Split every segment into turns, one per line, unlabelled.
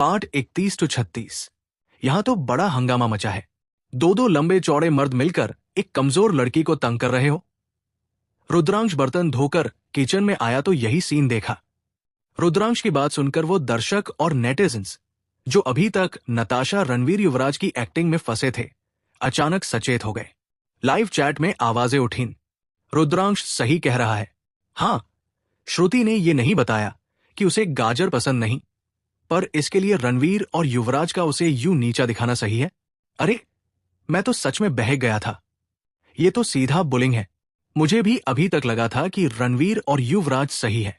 Part 31 to 36। यहां तो बड़ा हंगामा मचा है। दो लंबे चौड़े मर्द मिलकर एक कमजोर लड़की को तंग कर रहे हो। रुद्रांश बर्तन धोकर किचन में आया तो यही सीन देखा। रुद्रांश की बात सुनकर वो दर्शक और नेटिजन्स जो अभी तक नताशा रणवीर युवराज की एक्टिंग में फंसे थे, अचानक सचेत हो गए। लाइव चैट में आवाजें उठीं। रुद्रांश सही कह रहा है। हाँ, श्रुति ने ये नहीं बताया कि उसे गाजर पसंद नहीं, पर इसके लिए रणवीर और युवराज का उसे यूं नीचा दिखाना सही है। अरे, मैं तो सच में बहक गया था। ये तो सीधा बुलिंग है। मुझे भी अभी तक लगा था कि रणवीर और युवराज सही है।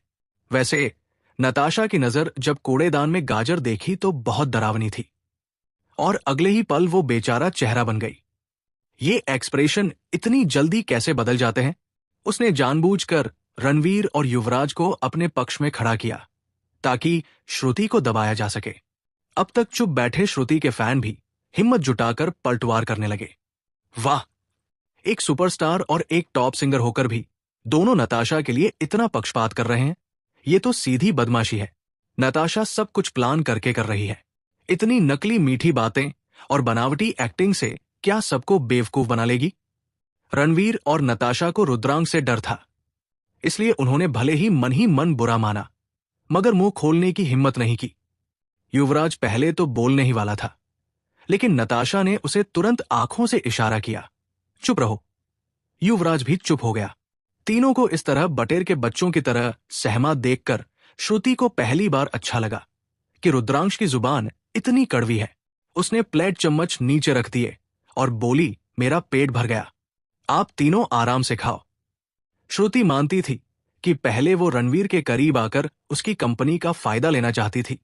वैसे नताशा की नजर जब कूड़ेदान में गाजर देखी तो बहुत डरावनी थी, और अगले ही पल वो बेचारा चेहरा बन गई। ये एक्सप्रेशन इतनी जल्दी कैसे बदल जाते हैं? उसने जानबूझकर रणवीर और युवराज को अपने पक्ष में खड़ा किया ताकि श्रुति को दबाया जा सके। अब तक चुप बैठे श्रुति के फैन भी हिम्मत जुटाकर पलटवार करने लगे। वाह, एक सुपरस्टार और एक टॉप सिंगर होकर भी दोनों नताशा के लिए इतना पक्षपात कर रहे हैं। ये तो सीधी बदमाशी है। नताशा सब कुछ प्लान करके कर रही है। इतनी नकली मीठी बातें और बनावटी एक्टिंग से क्या सबको बेवकूफ बना लेगी? रणवीर और नताशा को रुद्रांश से डर था, इसलिए उन्होंने भले ही मन बुरा माना, मगर मुंह खोलने की हिम्मत नहीं की। युवराज पहले तो बोलने ही वाला था, लेकिन नताशा ने उसे तुरंत आंखों से इशारा किया, चुप रहो। युवराज भी चुप हो गया। तीनों को इस तरह बटेर के बच्चों की तरह सहमा देखकर श्रुति को पहली बार अच्छा लगा कि रुद्रांश की जुबान इतनी कड़वी है। उसने प्लेट चम्मच नीचे रख दिए और बोली, मेरा पेट भर गया, आप तीनों आराम से खाओ। श्रुति मानती थी कि पहले वो रणवीर के करीब आकर उसकी कंपनी का फायदा लेना चाहती थी,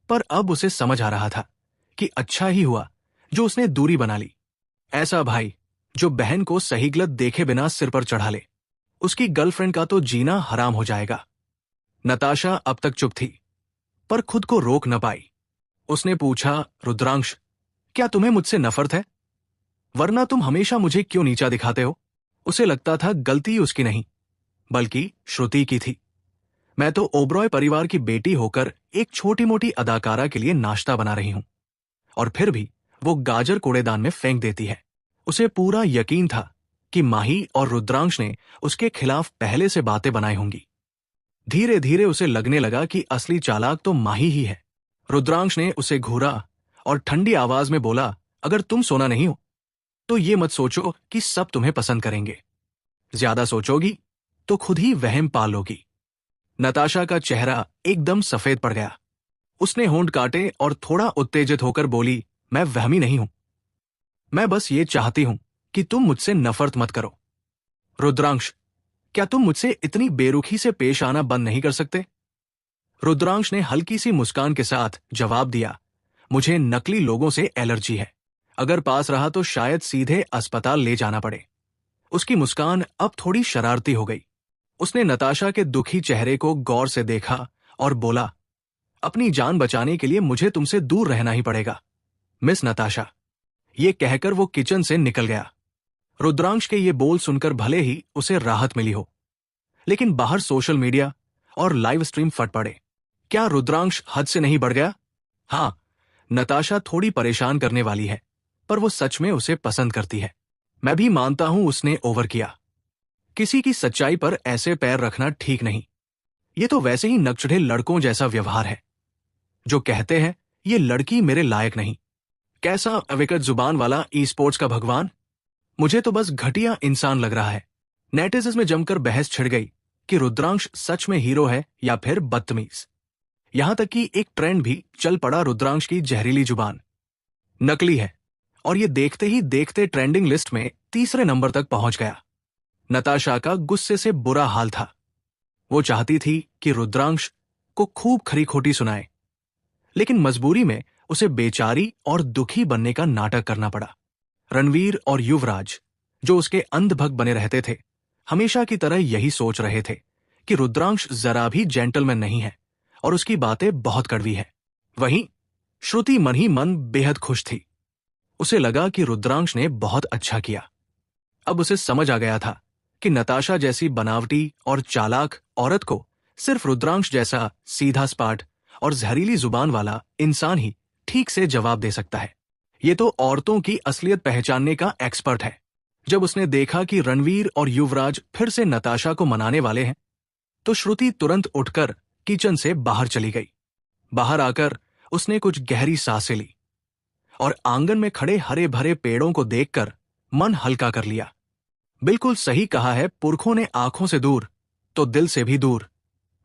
पर अब उसे समझ आ रहा था कि अच्छा ही हुआ जो उसने दूरी बना ली। ऐसा भाई जो बहन को सही गलत देखे बिना सिर पर चढ़ा ले, उसकी गर्लफ्रेंड का तो जीना हराम हो जाएगा। नताशा अब तक चुप थी, पर खुद को रोक न पाई। उसने पूछा, रुद्रांश, क्या तुम्हें मुझसे नफरत है? वरना तुम हमेशा मुझे क्यों नीचा दिखाते हो? उसे लगता था गलती उसकी नहीं, बल्कि श्रुति की थी। मैं तो ओबरॉय परिवार की बेटी होकर एक छोटी मोटी अदाकारा के लिए नाश्ता बना रही हूं, और फिर भी वो गाजर कूड़ेदान में फेंक देती है। उसे पूरा यकीन था कि माही और रुद्रांश ने उसके खिलाफ पहले से बातें बनाई होंगी। धीरे धीरे उसे लगने लगा कि असली चालाक तो माही ही है। रुद्रांश ने उसे घूरा और ठंडी आवाज में बोला, अगर तुम सोना नहीं हो तो ये मत सोचो कि सब तुम्हें पसंद करेंगे। ज्यादा सोचोगी तो खुद ही वहम पाल लोगी। नताशा का चेहरा एकदम सफेद पड़ गया। उसने होंठ काटे और थोड़ा उत्तेजित होकर बोली, मैं वहमी नहीं हूं। मैं बस ये चाहती हूं कि तुम मुझसे नफरत मत करो। रुद्रांश, क्या तुम मुझसे इतनी बेरुखी से पेश आना बंद नहीं कर सकते? रुद्रांश ने हल्की सी मुस्कान के साथ जवाब दिया, मुझे नकली लोगों से एलर्जी है। अगर पास रहा तो शायद सीधे अस्पताल ले जाना पड़े। उसकी मुस्कान अब थोड़ी शरारती हो गई। उसने नताशा के दुखी चेहरे को गौर से देखा और बोला, अपनी जान बचाने के लिए मुझे तुमसे दूर रहना ही पड़ेगा, मिस नताशा। ये कहकर वो किचन से निकल गया। रुद्रांश के ये बोल सुनकर भले ही उसे राहत मिली हो, लेकिन बाहर सोशल मीडिया और लाइव स्ट्रीम फट पड़े। क्या रुद्रांश हद से नहीं बढ़ गया? हाँ, नताशा थोड़ी परेशान करने वाली है, पर वो सच में उसे पसंद करती है। मैं भी मानता हूं उसने ओवर किया। किसी की सच्चाई पर ऐसे पैर रखना ठीक नहीं। ये तो वैसे ही नकचढ़े लड़कों जैसा व्यवहार है, जो कहते हैं ये लड़की मेरे लायक नहीं। कैसा अविकट जुबान वाला ई स्पोर्ट्स का भगवान। मुझे तो बस घटिया इंसान लग रहा है। नेटिज़न्स में जमकर बहस छिड़ गई कि रुद्रांश सच में हीरो है या फिर बदतमीज। यहां तक कि एक ट्रेंड भी चल पड़ा, रुद्रांश की जहरीली जुबान नकली है, और ये देखते ही देखते ट्रेंडिंग लिस्ट में तीसरे नंबर तक पहुंच गया। नताशा का गुस्से से बुरा हाल था। वो चाहती थी कि रुद्रांश को खूब खरी खोटी सुनाए, लेकिन मजबूरी में उसे बेचारी और दुखी बनने का नाटक करना पड़ा। रणवीर और युवराज, जो उसके अंधभक्त बने रहते थे, हमेशा की तरह यही सोच रहे थे कि रुद्रांश जरा भी जेंटलमैन नहीं है और उसकी बातें बहुत कड़वी है। वहीं श्रुति मन ही मन बेहद खुश थी। उसे लगा कि रुद्रांश ने बहुत अच्छा किया। अब उसे समझ आ गया था कि नताशा जैसी बनावटी और चालाक औरत को सिर्फ रुद्रांश जैसा सीधा सपाट और जहरीली जुबान वाला इंसान ही ठीक से जवाब दे सकता है। ये तो औरतों की असलियत पहचानने का एक्सपर्ट है। जब उसने देखा कि रणवीर और युवराज फिर से नताशा को मनाने वाले हैं, तो श्रुति तुरंत उठकर किचन से बाहर चली गई। बाहर आकर उसने कुछ गहरी सांसें ली और आंगन में खड़े हरे भरे पेड़ों को देखकर मन हल्का कर लिया। बिल्कुल सही कहा है पुरखों ने, आंखों से दूर तो दिल से भी दूर।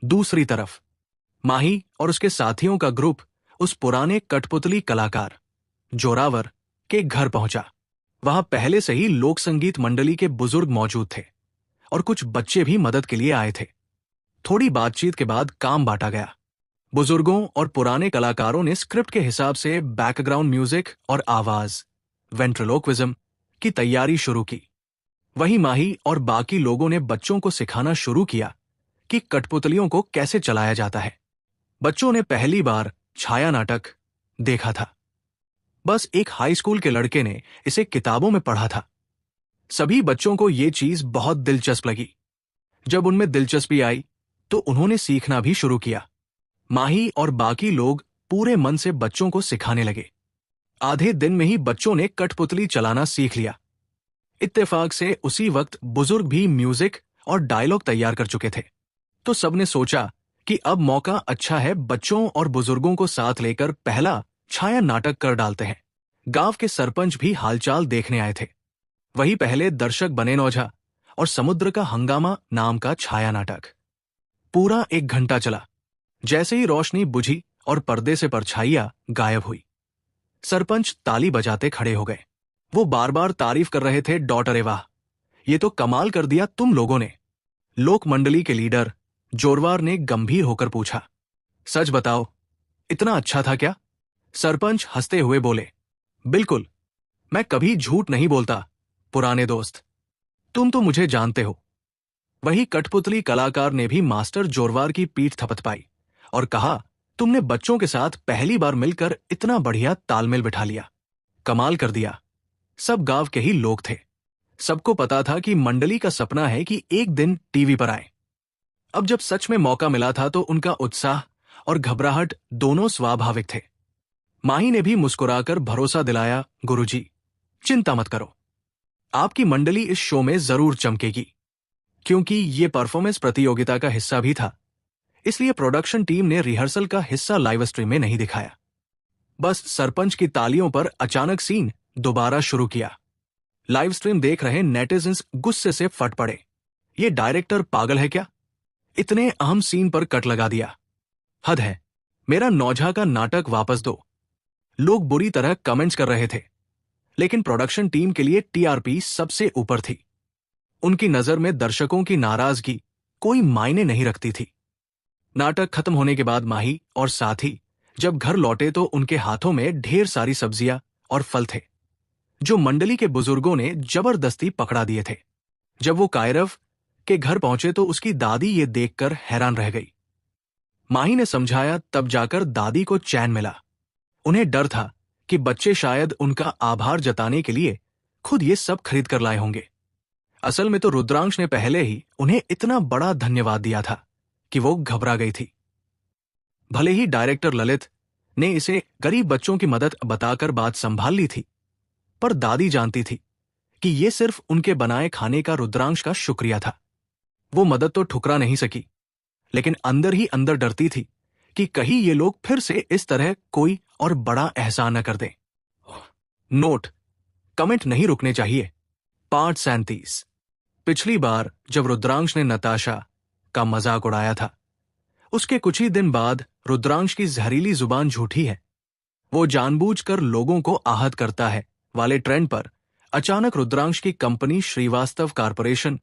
दूसरी तरफ माही और उसके साथियों का ग्रुप उस पुराने कठपुतली कलाकार जोरावर के घर पहुंचा। वहां पहले से ही लोक संगीत मंडली के बुजुर्ग मौजूद थे और कुछ बच्चे भी मदद के लिए आए थे। थोड़ी बातचीत के बाद काम बांटा गया। बुजुर्गों और पुराने कलाकारों ने स्क्रिप्ट के हिसाब से बैकग्राउंड म्यूजिक और आवाज, वेंट्रिलोक्विज्म की तैयारी शुरू की। वहीं माही और बाकी लोगों ने बच्चों को सिखाना शुरू किया कि कठपुतलियों को कैसे चलाया जाता है। बच्चों ने पहली बार छाया नाटक देखा था। बस एक हाई स्कूल के लड़के ने इसे किताबों में पढ़ा था। सभी बच्चों को ये चीज बहुत दिलचस्प लगी। जब उनमें दिलचस्पी आई तो उन्होंने सीखना भी शुरू किया। माही और बाकी लोग पूरे मन से बच्चों को सिखाने लगे। आधे दिन में ही बच्चों ने कठपुतली चलाना सीख लिया। इत्तेफाक से उसी वक्त बुजुर्ग भी म्यूजिक और डायलॉग तैयार कर चुके थे। तो सबने सोचा कि अब मौका अच्छा है, बच्चों और बुजुर्गों को साथ लेकर पहला छाया नाटक कर डालते हैं। गांव के सरपंच भी हालचाल देखने आए थे। वही पहले दर्शक बने नौझा और समुद्र का हंगामा नाम का छाया नाटक पूरा 1 घंटा चला। जैसे ही रोशनी बुझी और पर्दे से परछाइयां गायब हुई, सरपंच ताली बजाते खड़े हो गए। वो बार बार तारीफ कर रहे थे, डॉटर वाह, ये तो कमाल कर दिया तुम लोगों ने। लोक मंडली के लीडर जोरवार ने गंभीर होकर पूछा, सच बताओ, इतना अच्छा था क्या? सरपंच हंसते हुए बोले, बिल्कुल, मैं कभी झूठ नहीं बोलता पुराने दोस्त, तुम तो मुझे जानते हो। वही कठपुतली कलाकार ने भी मास्टर जोरवार की पीठ थपथपाई और कहा, तुमने बच्चों के साथ पहली बार मिलकर इतना बढ़िया तालमेल बिठा लिया, कमाल कर दिया। सब गांव के ही लोग थे। सबको पता था कि मंडली का सपना है कि एक दिन टीवी पर आए। अब जब सच में मौका मिला था तो उनका उत्साह और घबराहट दोनों स्वाभाविक थे। माही ने भी मुस्कुराकर भरोसा दिलाया, गुरुजी, चिंता मत करो, आपकी मंडली इस शो में जरूर चमकेगी। क्योंकि ये परफॉर्मेंस प्रतियोगिता का हिस्सा भी था, इसलिए प्रोडक्शन टीम ने रिहर्सल का हिस्सा लाइव स्ट्रीम में नहीं दिखाया। बस सरपंच की तालियों पर अचानक सीन दोबारा शुरू किया। लाइव स्ट्रीम देख रहे नेटिजन्स गुस्से से फट पड़े। ये डायरेक्टर पागल है क्या? इतने अहम सीन पर कट लगा दिया। हद है, मेरा नौझा का नाटक वापस दो। लोग बुरी तरह कमेंट्स कर रहे थे, लेकिन प्रोडक्शन टीम के लिए टीआरपी सबसे ऊपर थी। उनकी नजर में दर्शकों की नाराजगी कोई मायने नहीं रखती थी। नाटक खत्म होने के बाद माही और साथी जब घर लौटे तो उनके हाथों में ढेर सारी सब्जियां और फल थे, जो मंडली के बुजुर्गों ने जबरदस्ती पकड़ा दिए थे। जब वो कायरव के घर पहुंचे तो उसकी दादी ये देखकर हैरान रह गई। माही ने समझाया, तब जाकर दादी को चैन मिला। उन्हें डर था कि बच्चे शायद उनका आभार जताने के लिए खुद ये सब खरीद कर लाए होंगे। असल में तो रुद्रांश ने पहले ही उन्हें इतना बड़ा धन्यवाद दिया था कि वो घबरा गई थी। भले ही डायरेक्टर ललित ने इसे गरीब बच्चों की मदद बताकर बात संभाल ली थी, पर दादी जानती थी कि ये सिर्फ उनके बनाए खाने का रुद्रांश का शुक्रिया था। वो मदद तो ठुकरा नहीं सकी, लेकिन अंदर ही अंदर डरती थी कि कहीं ये लोग फिर से इस तरह कोई और बड़ा एहसान न कर दें। नोट, कमेंट नहीं रुकने चाहिए। पार्ट 37। पिछली बार जब रुद्रांश ने नताशा का मजाक उड़ाया था, उसके कुछ ही दिन बाद रुद्रांश की जहरीली जुबान झूठी है, वो जानबूझकर लोगों को आहत करता है वाले ट्रेंड पर अचानक रुद्रांश की कंपनी श्रीवास्तव कॉर्पोरेशन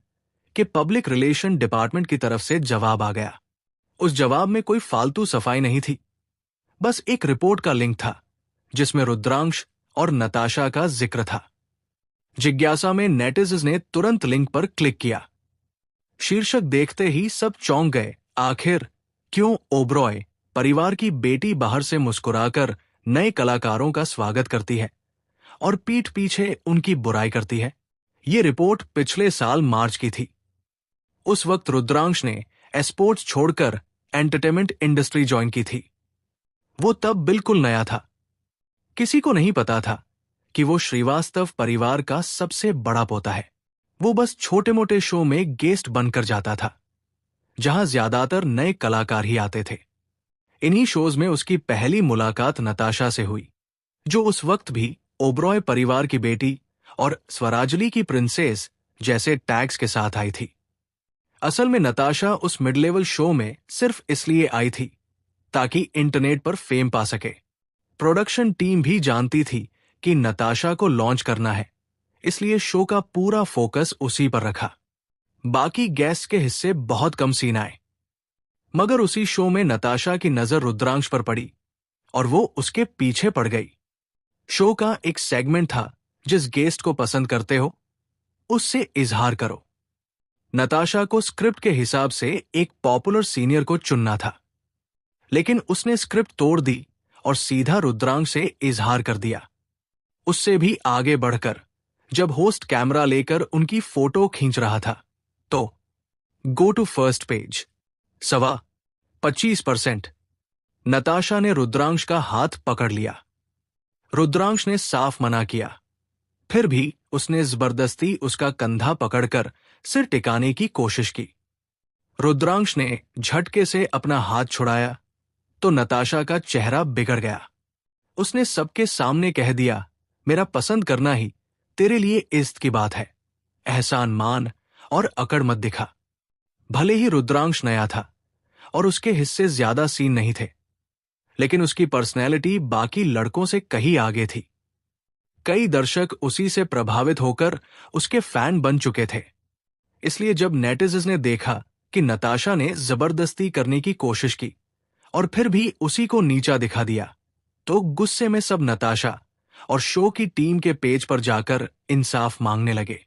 के पब्लिक रिलेशन डिपार्टमेंट की तरफ से जवाब आ गया। उस जवाब में कोई फालतू सफाई नहीं थी, बस एक रिपोर्ट का लिंक था जिसमें रुद्रांश और नताशा का जिक्र था। जिज्ञासा में नेटिजन्स ने तुरंत लिंक पर क्लिक किया। शीर्षक देखते ही सब चौंक गए। आखिर क्यों ओब्रॉय परिवार की बेटी बाहर से मुस्कुराकर नए कलाकारों का स्वागत करती है और पीठ पीछे उनकी बुराई करती है? ये रिपोर्ट पिछले साल मार्च की थी। उस वक्त रुद्रांश ने स्पोर्ट्स छोड़कर एंटरटेनमेंट इंडस्ट्री ज्वाइन की थी। वो तब बिल्कुल नया था। किसी को नहीं पता था कि वो श्रीवास्तव परिवार का सबसे बड़ा पोता है। वो बस छोटे मोटे शो में गेस्ट बनकर जाता था, जहां ज्यादातर नए कलाकार ही आते थे। इन्हीं शोज में उसकी पहली मुलाकात नताशा से हुई, जो उस वक्त भी ओबरॉय परिवार की बेटी और स्वराजली की प्रिंसेस जैसे टैग्स के साथ आई थी। असल में नताशा उस मिड लेवल शो में सिर्फ इसलिए आई थी ताकि इंटरनेट पर फेम पा सके। प्रोडक्शन टीम भी जानती थी कि नताशा को लॉन्च करना है, इसलिए शो का पूरा फोकस उसी पर रखा। बाकी गेस्ट के हिस्से बहुत कम सीन आए। मगर उसी शो में नताशा की नजर रुद्रांश पर पड़ी और वो उसके पीछे पड़ गई। शो का एक सेगमेंट था, जिस गेस्ट को पसंद करते हो उससे इजहार करो। नताशा को स्क्रिप्ट के हिसाब से एक पॉपुलर सीनियर को चुनना था, लेकिन उसने स्क्रिप्ट तोड़ दी और सीधा रुद्रांश से इजहार कर दिया। उससे भी आगे बढ़कर जब होस्ट कैमरा लेकर उनकी फोटो खींच रहा था, तो go to first page 25%। Natasha ने रुद्रांश का हाथ पकड़ लिया। रुद्रांश ने साफ मना किया, फिर भी उसने जबरदस्ती उसका कंधा पकड़कर सिर टिकाने की कोशिश की। रुद्रांश ने झटके से अपना हाथ छुड़ाया तो नताशा का चेहरा बिगड़ गया। उसने सबके सामने कह दिया, मेरा पसंद करना ही तेरे लिए इज्जत की बात है, एहसान मान और अकड़ मत दिखा। भले ही रुद्रांश नया था और उसके हिस्से ज्यादा सीन नहीं थे, लेकिन उसकी पर्सनैलिटी बाकी लड़कों से कहीं आगे थी। कई दर्शक उसी से प्रभावित होकर उसके फैन बन चुके थे। इसलिए जब नेटिजन्स ने देखा कि नताशा ने जबरदस्ती करने की कोशिश की और फिर भी उसी को नीचा दिखा दिया, तो गुस्से में सब नताशा और शो की टीम के पेज पर जाकर इंसाफ मांगने लगे।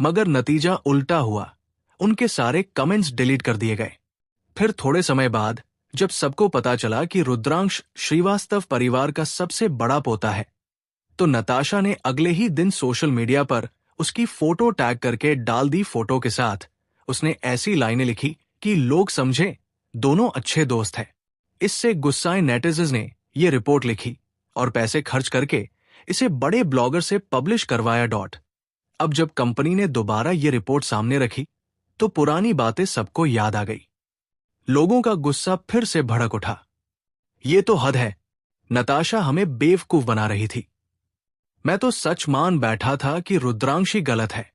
मगर नतीजा उल्टा हुआ। उनके सारे कमेंट्स डिलीट कर दिए गए। फिर थोड़े समय बाद जब सबको पता चला कि रुद्रांश श्रीवास्तव परिवार का सबसे बड़ा पोता है, तो नताशा ने अगले ही दिन सोशल मीडिया पर उसकी फोटो टैग करके डाल दी। फोटो के साथ उसने ऐसी लाइनें लिखी कि लोग समझे दोनों अच्छे दोस्त हैं। इससे गुस्साए नेटिजन्स ने ये रिपोर्ट लिखी और पैसे खर्च करके इसे बड़े ब्लॉगर से पब्लिश करवाया। अब जब कंपनी ने दोबारा ये रिपोर्ट सामने रखी तो पुरानी बातें सबको याद आ गई। लोगों का गुस्सा फिर से भड़क उठा। ये तो हद है, नताशा हमें बेवकूफ बना रही थी। मैं तो सच मान बैठा था कि रुद्रांश ही गलत है।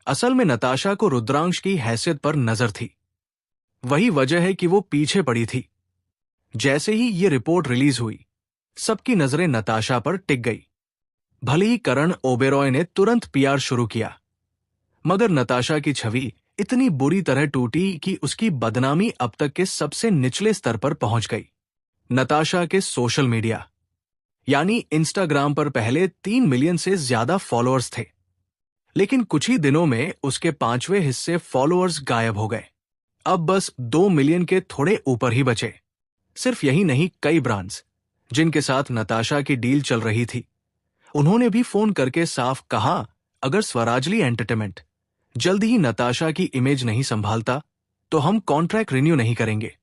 असल में नताशा को रुद्रांश की हैसियत पर नजर थी। वही वजह है कि वो पीछे पड़ी थी। जैसे ही ये रिपोर्ट रिलीज हुई, सबकी नजरें नताशा पर टिक गई। भले ही करण ओबेरॉय ने तुरंत पीआर शुरू किया, मगर नताशा की छवि इतनी बुरी तरह टूटी कि उसकी बदनामी अब तक के सबसे निचले स्तर पर पहुंच गई। नताशा के सोशल मीडिया यानी इंस्टाग्राम पर पहले 3 मिलियन से ज्यादा फॉलोअर्स थे, लेकिन कुछ ही दिनों में उसके 5वें हिस्से फॉलोअर्स गायब हो गए। अब बस 2 मिलियन के थोड़े ऊपर ही बचे। सिर्फ यही नहीं, कई ब्रांड्स जिनके साथ नताशा की डील चल रही थी, उन्होंने भी फोन करके साफ कहा, अगर स्वराजली एंटरटेनमेंट जल्दी ही नताशा की इमेज नहीं संभालता तो हम कॉन्ट्रैक्ट रिन्यू नहीं करेंगे।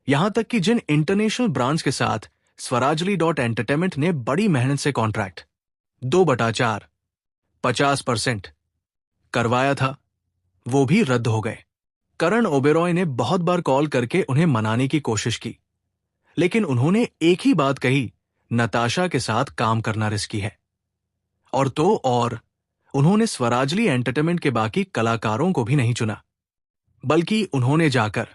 यहां तक कि जिन इंटरनेशनल ब्रांड्स के साथ स्वराजली एंटरटेनमेंट ने बड़ी मेहनत से कॉन्ट्रैक्ट 2/4 50% करवाया था, वो भी रद्द हो गए। करण ओबेरॉय ने बहुत बार कॉल करके उन्हें मनाने की कोशिश की, लेकिन उन्होंने एक ही बात कही, नताशा के साथ काम करना रिस्की है। और तो और उन्होंने स्वराजली एंटरटेनमेंट के बाकी कलाकारों को भी नहीं चुना, बल्कि उन्होंने जाकर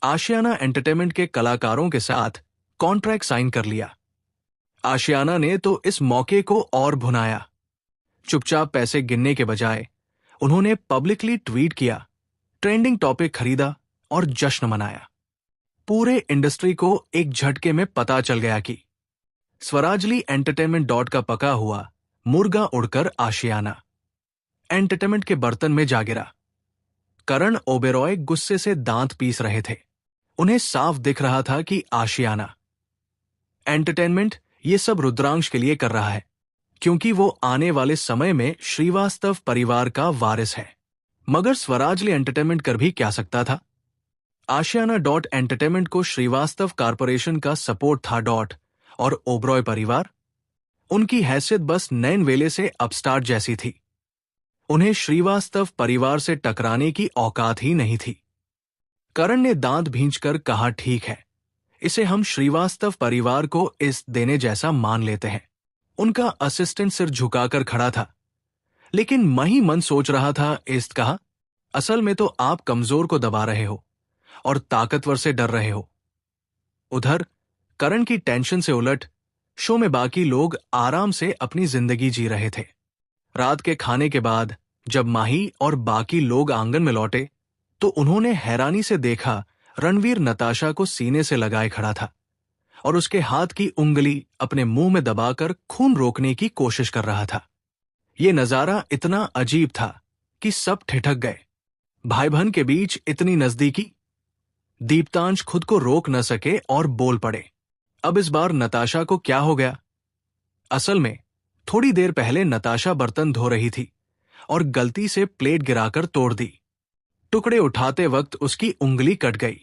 आशियाना एंटरटेनमेंट के कलाकारों के साथ कॉन्ट्रैक्ट साइन कर लिया। आशियाना ने तो इस मौके को और भुनाया। चुपचाप पैसे गिनने के बजाय उन्होंने पब्लिकली ट्वीट किया, ट्रेंडिंग टॉपिक खरीदा और जश्न मनाया। पूरे इंडस्ट्री को एक झटके में पता चल गया कि स्वराजली एंटरटेनमेंट का पका हुआ मुर्गा उड़कर आशियाना एंटरटेनमेंट के बर्तन में जा गिरा। करण ओबेरॉय गुस्से से दांत पीस रहे थे। उन्हें साफ दिख रहा था कि आशियाना एंटरटेनमेंट ये सब रुद्रांश के लिए कर रहा है, क्योंकि वो आने वाले समय में श्रीवास्तव परिवार का वारिस है। मगर स्वराजली एंटरटेनमेंट कर भी क्या सकता था? आशियाना को श्रीवास्तव कॉरपोरेशन का सपोर्ट था और ओबरॉय परिवार, उनकी हैसियत बस नैन वेले से अपस्टार्ट जैसी थी। उन्हें श्रीवास्तव परिवार से टकराने की औकात ही नहीं थी। करण ने दांत भींचकर कहा, ठीक है, इसे हम श्रीवास्तव परिवार को इस देने जैसा मान लेते हैं। उनका असिस्टेंट सिर झुकाकर खड़ा था, लेकिन मही मन सोच रहा था, इस्त कहा, असल में तो आप कमजोर को दबा रहे हो और ताकतवर से डर रहे हो। उधर करण की टेंशन से उलट शो में बाकी लोग आराम से अपनी जिंदगी जी रहे थे। रात के खाने के बाद जब माही और बाकी लोग आंगन में लौटे तो उन्होंने हैरानी से देखा रणवीर नताशा को सीने से लगाए खड़ा था और उसके हाथ की उंगली अपने मुंह में दबाकर खून रोकने की कोशिश कर रहा था। यह नजारा इतना अजीब था कि सब ठिठक गए। भाई बहन के बीच इतनी नजदीकी। दीप्तांश खुद को रोक न सके और बोल पड़े, अब इस बार नताशा को क्या हो गया? असल में थोड़ी देर पहले नताशा बर्तन धो रही थी और गलती से प्लेट गिराकर तोड़ दी। टुकड़े उठाते वक्त उसकी उंगली कट गई।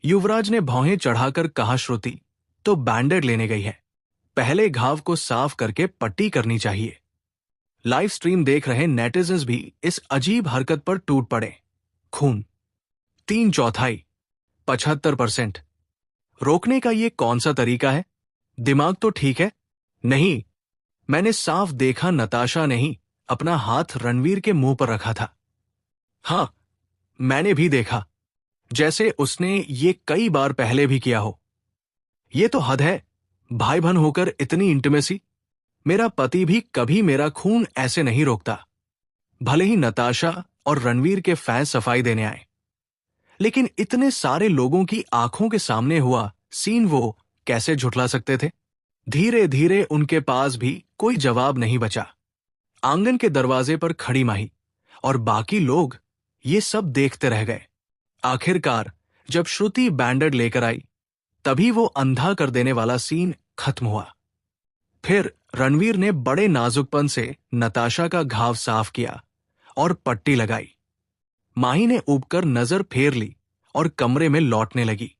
युवराज ने भौहें चढ़ाकर कहा, श्रुति तो बैंडेड लेने गई है, पहले घाव को साफ करके पट्टी करनी चाहिए। लाइव स्ट्रीम देख रहे नेटिजन्स भी इस अजीब हरकत पर टूट पड़े। खून 3/4, 75%। रोकने का ये कौन सा तरीका है? दिमाग तो ठीक है? नहीं, मैंने साफ देखा नताशा ने ही अपना हाथ रणवीर के मुंह पर रखा था। हां, मैंने भी देखा, जैसे उसने ये कई बार पहले भी किया हो। ये तो हद है, भाई बहन होकर इतनी इंटीमेसी। मेरा पति भी कभी मेरा खून ऐसे नहीं रोकता, भले ही नताशा और रणवीर के फैन सफाई देने आए। लेकिन इतने सारे लोगों की आंखों के सामने हुआ सीन वो कैसे झुठला सकते थे? धीरे धीरे उनके पास भी कोई जवाब नहीं बचा। आंगन के दरवाजे पर खड़ी माही और बाकी लोग ये सब देखते रह गए। आखिरकार जब श्रुति बैंडेड लेकर आई तभी वो अंधा कर देने वाला सीन खत्म हुआ। फिर रणवीर ने बड़े नाजुकपन से नताशा का घाव साफ किया और पट्टी लगाई। माही ने ऊबकर नजर फेर ली और कमरे में लौटने लगी,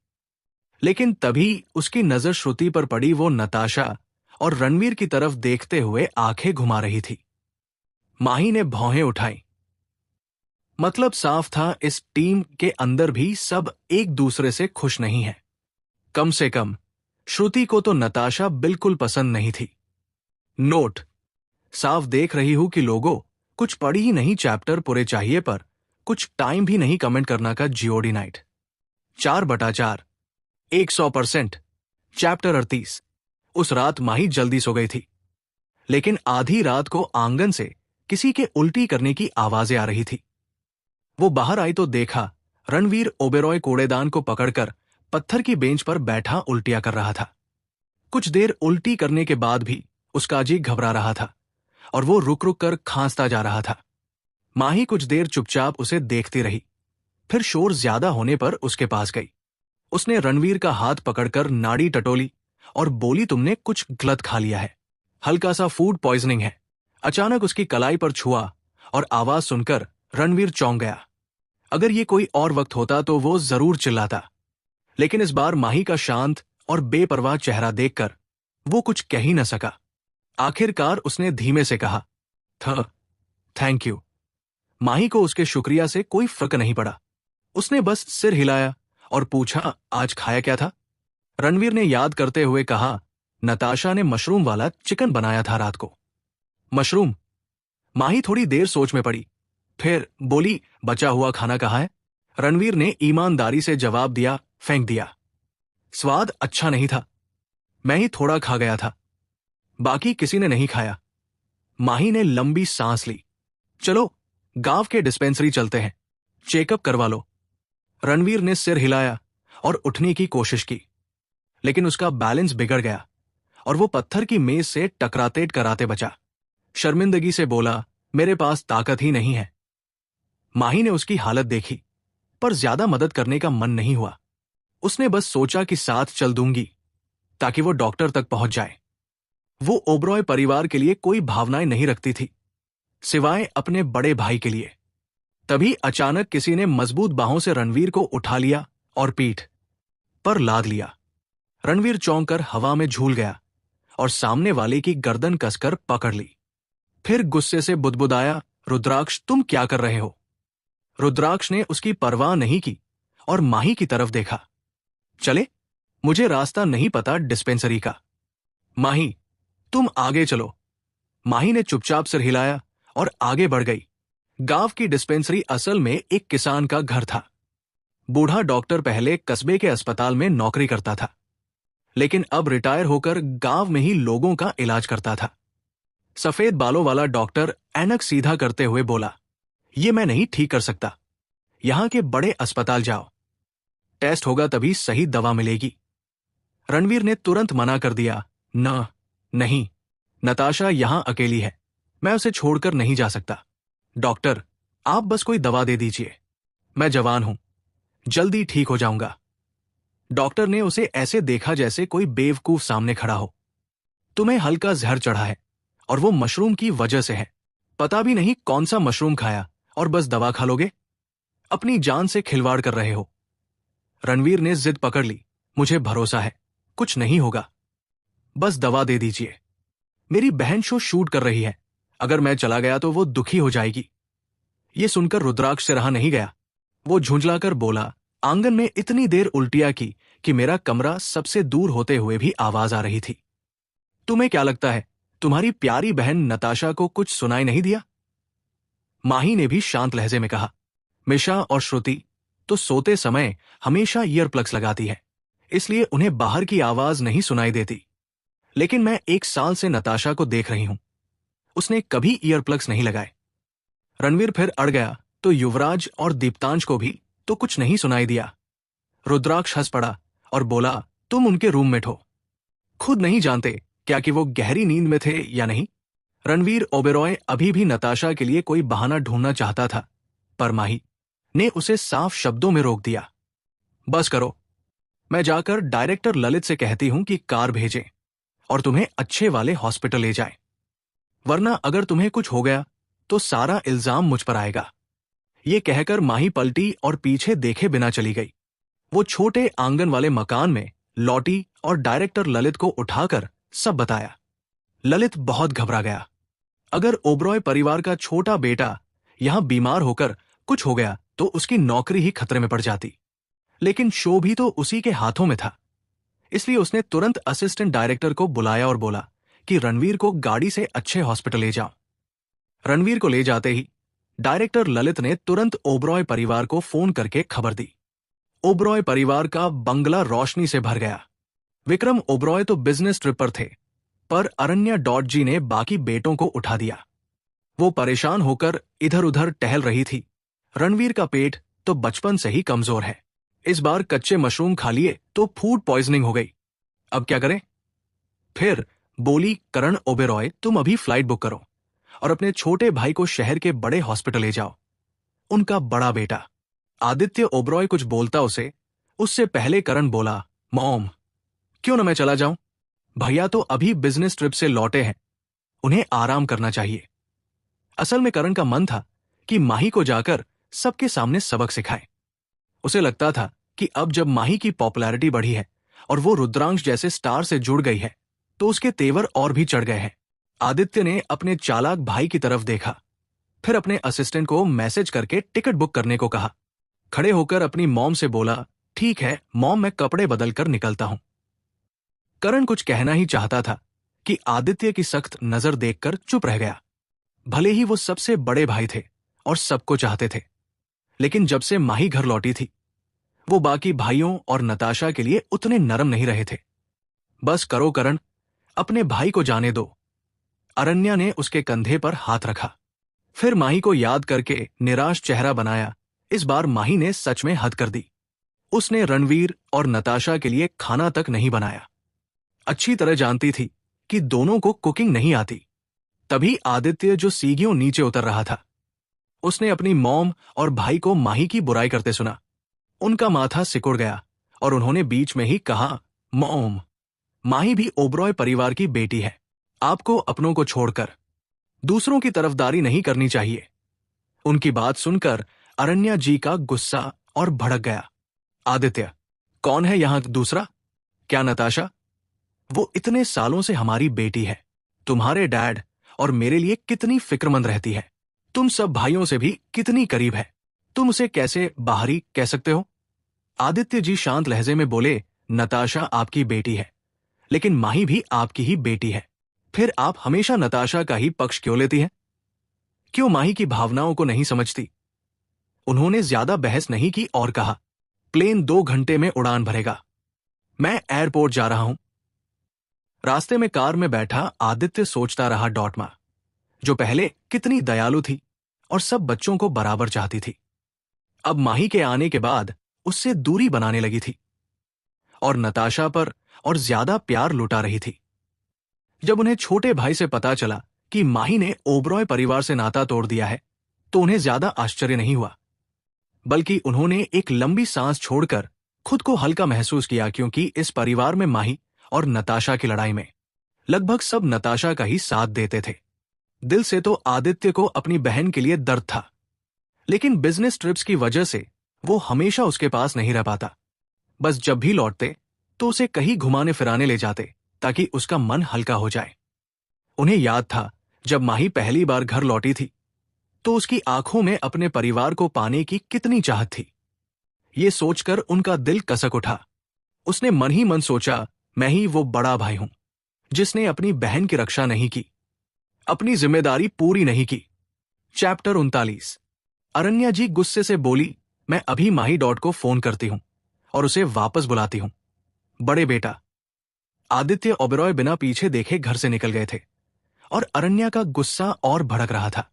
लेकिन तभी उसकी नजर श्रुति पर पड़ी। वो नताशा और रणवीर की तरफ देखते हुए आंखें घुमा रही थी। माही ने भौहें उठाई। मतलब साफ था, इस टीम के अंदर भी सब एक दूसरे से खुश नहीं है। कम से कम श्रुति को तो नताशा बिल्कुल पसंद नहीं थी। नोट: साफ देख रही हूं कि लोगों कुछ पढ़ी ही नहीं चैप्टर पूरे चाहिए, पर कुछ टाइम भी नहीं कमेंट करना का जीओडी नाइट। 4/4, 100%। चैप्टर 38। उस रात माही जल्दी सो गई थी, लेकिन आधी रात को आंगन से किसी के उल्टी करने की आवाजें आ रही थी। वो बाहर आई तो देखा रणवीर ओबेरॉय कूड़ेदान को पकड़कर पत्थर की बेंच पर बैठा उल्टियां कर रहा था। कुछ देर उल्टी करने के बाद भी उसका जी घबरा रहा था और वो रुक रुक कर खांसता जा रहा था। माही कुछ देर चुपचाप उसे देखती रही, फिर शोर ज्यादा होने पर उसके पास गई। उसने रणवीर का हाथ पकड़कर नाड़ी टटोली और बोली, तुमने कुछ गलत खा लिया है, हल्का सा फूड पॉइजनिंग है। अचानक उसकी कलाई पर छुआ और आवाज सुनकर रणवीर चौंक गया। अगर ये कोई और वक्त होता तो वो जरूर चिल्लाता, लेकिन इस बार माही का शांत और बेपरवाह चेहरा देखकर वो कुछ कह ही न सका। आखिरकार उसने धीमे से कहा, थैंक यू। माही को उसके शुक्रिया से कोई फर्क नहीं पड़ा। उसने बस सिर हिलाया और पूछा, आज खाया क्या था? रणवीर ने याद करते हुए कहा, नताशा ने मशरूम वाला चिकन बनाया था रात को। मशरूम? माही थोड़ी देर सोच में पड़ी, फिर बोली, बचा हुआ खाना कहाँ है? रणवीर ने ईमानदारी से जवाब दिया, फेंक दिया। स्वाद अच्छा नहीं था, मैं ही थोड़ा खा गया था, बाकी किसी ने नहीं खाया। माही ने लंबी सांस ली। चलो गांव के डिस्पेंसरी चलते हैं, चेकअप करवा लो। रणवीर ने सिर हिलाया और उठने की कोशिश की, लेकिन उसका बैलेंस बिगड़ गया और वो पत्थर की मेज से टकराते कराते बचा। शर्मिंदगी से बोला, मेरे पास ताकत ही नहीं है। माही ने उसकी हालत देखी, पर ज्यादा मदद करने का मन नहीं हुआ। उसने बस सोचा कि साथ चल दूंगी ताकि वो डॉक्टर तक पहुंच जाए। वो ओबरॉय परिवार के लिए कोई भावनाएं नहीं रखती थी, सिवाय अपने बड़े भाई के लिए। तभी अचानक किसी ने मजबूत बाहों से रणवीर को उठा लिया और पीठ पर लाद लिया। रणवीर चौंक कर हवा में झूल गया और सामने वाले की गर्दन कसकर पकड़ ली। फिर गुस्से से बुदबुदाया, रुद्राक्ष तुम क्या कर रहे हो? रुद्राक्ष ने उसकी परवाह नहीं की और माही की तरफ देखा। चले, मुझे रास्ता नहीं पता डिस्पेंसरी का। माही, तुम आगे चलो। माही ने चुपचाप सिर हिलाया और आगे बढ़ गई। गांव की डिस्पेंसरी असल में एक किसान का घर था। बूढ़ा डॉक्टर पहले कस्बे के अस्पताल में नौकरी करता था, लेकिन अब रिटायर होकर गांव में ही लोगों का इलाज करता था। सफेद बालों वाला डॉक्टर ऐनक सीधा करते हुए बोला, ये मैं नहीं ठीक कर सकता। यहां के बड़े अस्पताल जाओ, टेस्ट होगा तभी सही दवा मिलेगी। रणवीर ने तुरंत मना कर दिया, नहीं, नताशा यहां अकेली है, मैं उसे छोड़कर नहीं जा सकता। डॉक्टर, आप बस कोई दवा दे दीजिए, मैं जवान हूं, जल्दी ठीक हो जाऊंगा। डॉक्टर ने उसे ऐसे देखा जैसे कोई बेवकूफ सामने खड़ा हो। तुम्हें हल्का जहर चढ़ा है और वो मशरूम की वजह से है। पता भी नहीं कौन सा मशरूम खाया और बस दवा खा लोगे? अपनी जान से खिलवाड़ कर रहे हो। रणवीर ने जिद पकड़ ली, मुझे भरोसा है, कुछ नहीं होगा, बस दवा दे दीजिए। मेरी बहन शो शूट कर रही है, अगर मैं चला गया तो वो दुखी हो जाएगी। ये सुनकर रुद्राक्ष से रहा नहीं गया। वो झुंझलाकर बोला, आंगन में इतनी देर उल्टियां की कि मेरा कमरा सबसे दूर होते हुए भी आवाज आ रही थी। तुम्हें क्या लगता है तुम्हारी प्यारी बहन नताशा को कुछ सुनाई नहीं दिया? माही ने भी शांत लहजे में कहा, मिशा और श्रुति तो सोते समय हमेशा ईयर प्लग्स लगाती है, इसलिए उन्हें बाहर की आवाज नहीं सुनाई देती। लेकिन मैं 1 साल से नताशा को देख रही हूं, उसने कभी ईयर प्लग्स नहीं लगाए। रणवीर फिर अड़ गया तो युवराज और दीप्तांश को भी तो कुछ नहीं सुनाई दिया। रुद्राक्ष हंस पड़ा और बोला, तुम उनके रूममेट हो, खुद नहीं जानते क्या कि वो गहरी नींद में थे या नहीं? रणवीर ओबेरॉय अभी भी नताशा के लिए कोई बहाना ढूंढना चाहता था, पर माही ने उसे साफ शब्दों में रोक दिया। बस करो, मैं जाकर डायरेक्टर ललित से कहती हूं कि कार भेजें और तुम्हें अच्छे वाले हॉस्पिटल ले जाए, वरना अगर तुम्हें कुछ हो गया तो सारा इल्जाम मुझ पर आएगा। ये कहकर माही पलटी और पीछे देखे बिना चली गई। वो छोटे आंगन वाले मकान में लौटी और डायरेक्टर ललित को उठाकर सब बताया। ललित बहुत घबरा गया। अगर ओबरॉय परिवार का छोटा बेटा यहां बीमार होकर कुछ हो गया तो उसकी नौकरी ही खतरे में पड़ जाती। लेकिन शो भी तो उसी के हाथों में था, इसलिए उसने तुरंत असिस्टेंट डायरेक्टर को बुलाया और बोला कि रणवीर को गाड़ी से अच्छे हॉस्पिटल ले जाओ। रणवीर को ले जाते ही डायरेक्टर ललित ने तुरंत ओबरॉय परिवार को फोन करके खबर दी। ओबरॉय परिवार का बंगला रोशनी से भर गया। विक्रम ओबरॉय तो बिजनेस ट्रिप पर थे, पर अरण्या डॉट जी ने बाकी बेटों को उठा दिया। वो परेशान होकर इधर उधर टहल रही थी। रणवीर का पेट तो बचपन से ही कमजोर है, इस बार कच्चे मशरूम खा लिए तो फूड पॉइजनिंग हो गई। अब क्या करें? फिर बोली, करण ओबेरॉय, तुम अभी फ्लाइट बुक करो और अपने छोटे भाई को शहर के बड़े हॉस्पिटल ले जाओ। उनका बड़ा बेटा आदित्य ओबरॉय कुछ बोलता उससे पहले करण बोला, मॉम, क्यों ना मैं चला जाऊं? भैया तो अभी बिजनेस ट्रिप से लौटे हैं, उन्हें आराम करना चाहिए। असल में करण का मन था कि माही को जाकर सबके सामने सबक सिखाए। उसे लगता था कि अब जब माही की पॉपुलैरिटी बढ़ी है और वो रुद्रांश जैसे स्टार से जुड़ गई है तो उसके तेवर और भी चढ़ गए हैं। आदित्य ने अपने चालाक भाई की तरफ देखा, फिर अपने असिस्टेंट को मैसेज करके टिकट बुक करने को कहा। खड़े होकर अपनी मॉम से बोला, ठीक है मॉम, मैं कपड़े बदल कर निकलता हूं। करण कुछ कहना ही चाहता था कि आदित्य की सख्त नजर देखकर चुप रह गया। भले ही वो सबसे बड़े भाई थे और सबको चाहते थे, लेकिन जब से माही घर लौटी थी वो बाकी भाइयों और नताशा के लिए उतने नरम नहीं रहे थे। बस करो करण, अपने भाई को जाने दो। अरण्या ने उसके कंधे पर हाथ रखा, फिर माही को याद करके निराश चेहरा बनाया। इस बार माही ने सच में हद कर दी। उसने रणवीर और नताशा के लिए खाना तक नहीं बनाया। अच्छी तरह जानती थी कि दोनों को कुकिंग नहीं आती। तभी आदित्य जो सीढ़ियों नीचे उतर रहा था, उसने अपनी मॉम और भाई को माही की बुराई करते सुना। उनका माथा सिकुड़ गया और उन्होंने बीच में ही कहा, मॉम, माही भी ओबरॉय परिवार की बेटी है, आपको अपनों को छोड़कर दूसरों की तरफदारी नहीं करनी चाहिए। उनकी बात सुनकर अरण्या जी का गुस्सा और भड़क गया। आदित्य, कौन है यहां दूसरा? क्या नताशा? वो इतने सालों से हमारी बेटी है। तुम्हारे डैड और मेरे लिए कितनी फिक्रमंद रहती है। तुम सब भाइयों से भी कितनी करीब है। तुम उसे कैसे बाहरी कह सकते हो? आदित्य जी शांत लहजे में बोले, नताशा आपकी बेटी है, लेकिन माही भी आपकी ही बेटी है। फिर आप हमेशा नताशा का ही पक्ष क्यों लेती हैं? क्यों माही की भावनाओं को नहीं समझती? उन्होंने ज्यादा बहस नहीं की और कहा, प्लेन 2 घंटे में उड़ान भरेगा। मैं एयरपोर्ट जा रहा हूं। रास्ते में कार में बैठा आदित्य सोचता रहा डॉटमा, जो पहले कितनी दयालु थी और सब बच्चों को बराबर चाहती थी, अब माही के आने के बाद उससे दूरी बनाने लगी थी और नताशा पर और ज्यादा प्यार लुटा रही थी। जब उन्हें छोटे भाई से पता चला कि माही ने ओबरॉय परिवार से नाता तोड़ दिया है, तो उन्हें ज्यादा आश्चर्य नहीं हुआ, बल्कि उन्होंने एक लंबी सांस छोड़कर खुद को हल्का महसूस किया, क्योंकि इस परिवार में माही और नताशा की लड़ाई में लगभग सब नताशा का ही साथ देते थे। दिल से तो आदित्य को अपनी बहन के लिए दर्द था, लेकिन बिजनेस ट्रिप्स की वजह से वो हमेशा उसके पास नहीं रह पाता। बस जब भी लौटते तो उसे कहीं घुमाने फिराने ले जाते ताकि उसका मन हल्का हो जाए। उन्हें याद था जब माही पहली बार घर लौटी थी तो उसकी आंखों में अपने परिवार को पाने की कितनी चाहत थी। ये सोचकर उनका दिल कसक उठा। उसने मन ही मन सोचा, मैं ही वो बड़ा भाई हूं जिसने अपनी बहन की रक्षा नहीं की, अपनी जिम्मेदारी पूरी नहीं की। चैप्टर 39। अरण्या जी गुस्से से बोली, मैं अभी माही डॉट को फोन करती हूं और उसे वापस बुलाती हूं। बड़े बेटा। आदित्य ओबेरॉय बिना पीछे देखे घर से निकल गए थे और अरण्या का गुस्सा और भड़क रहा था।